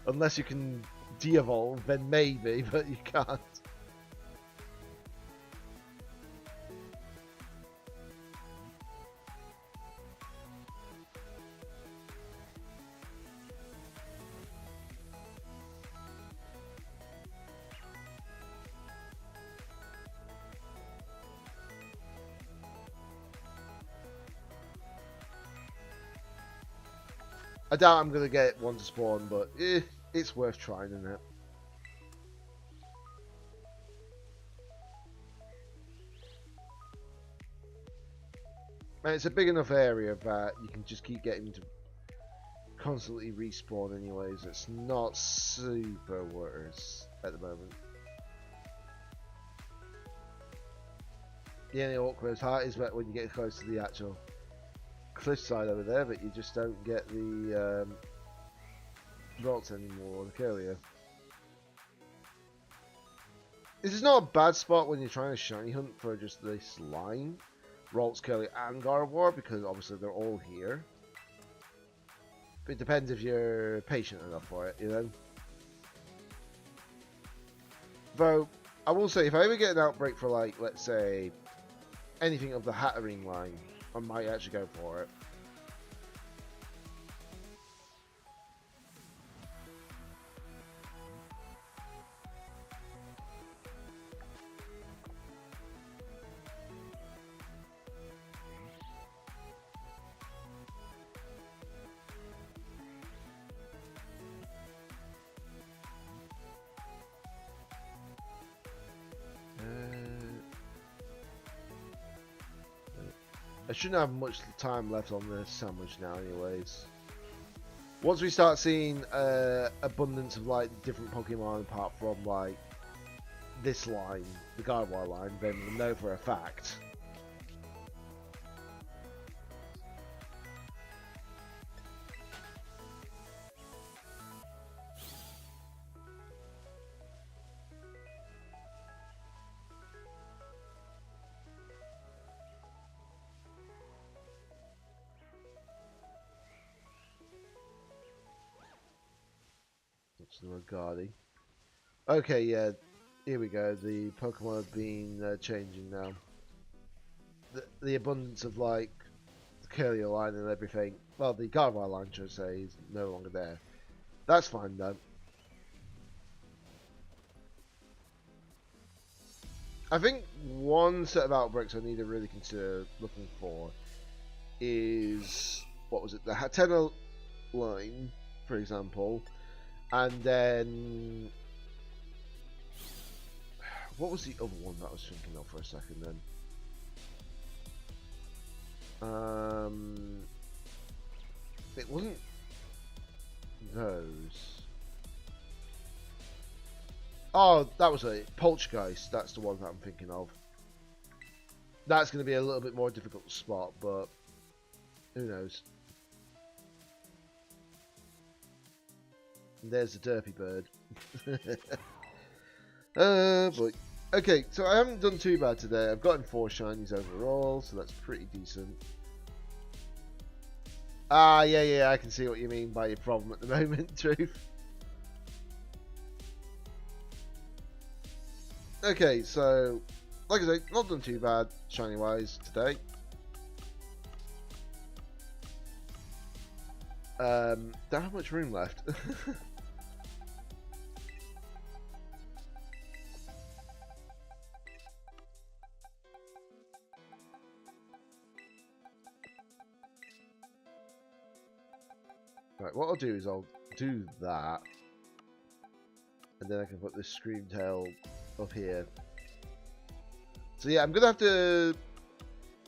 Unless you can de-evolve, then maybe, but you can't. I doubt I'm going to get one to spawn, but it's worth trying, isn't it? And it's a big enough area that you can just keep getting to constantly respawn anyways. It's not super worse at the moment. The only awkward part is that when you get close to the actual cliffside over there, but you just don't get the Ralts anymore, the Kirlia. This is not a bad spot when you're trying to shiny hunt for just this line, Ralts, Kirlia and Gardevoir, because obviously they're all here. But it depends if you're patient enough for it, you know. Though, I will say, if I ever get an outbreak for, like, let's say, anything of the Hatterene line, I might actually go for it. I shouldn't have much time left on this sandwich now anyways. Once we start seeing abundance of like different Pokemon apart from like this line, the Gardevoir line, then we'll know for a fact. Guardy. Okay, yeah, here we go. The Pokemon have been changing now. The abundance of like the Kirlia line and everything. Well, the Gardevoir line, should I say, is no longer there. That's fine though. I think one set of outbreaks I need to really consider looking for is, what was it, the Hatena line, for example. And then, what was the other one that I was thinking of for a second then? It wasn't those. Oh, that was it. Poltergeist, that's the one that I'm thinking of. That's going to be a little bit more difficult to spot, but who knows. There's the derpy bird. But okay, so I haven't done too bad today. I've gotten 4 shinies overall, so that's pretty decent. Ah, yeah, I can see what you mean by your problem at the moment, Truth. Okay, so like I say, not done too bad shiny wise today. Don't have much room left. Right, what I'll do is I'll do that, and then I can put this Screamtail up here. So yeah, I'm gonna have to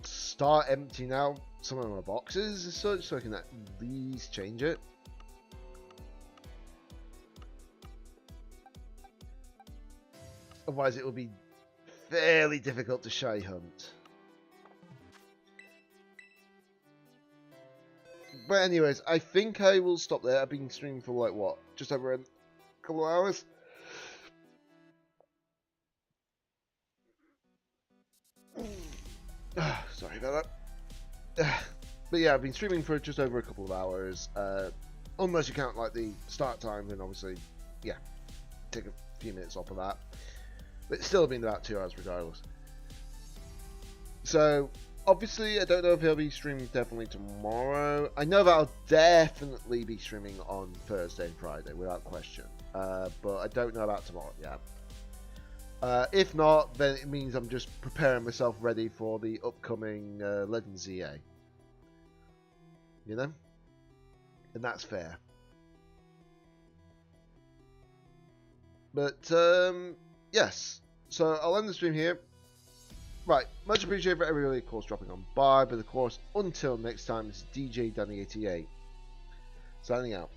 start emptying out some of my boxes as such, so I can at least change it. Otherwise, it will be fairly difficult to shy hunt. But anyways, I think I will stop there. I've been streaming for like what, just over a couple of hours. Sorry about that. But yeah, I've been streaming for just over a couple of hours. Unless you count like the start time, then obviously, yeah, take a few minutes off of that. But it's still been about 2 hours regardless. So obviously, I don't know if he'll be streaming definitely tomorrow. I know that I'll definitely be streaming on Thursday and Friday without question. But I don't know about tomorrow yet. If not, then it means I'm just preparing myself ready for the upcoming Legends EA. You know? And that's fair. But, yes. So, I'll end the stream here. Right, much appreciated for everybody, of course, dropping on by. But, of course, until next time, this is DJ Danny88. Signing out.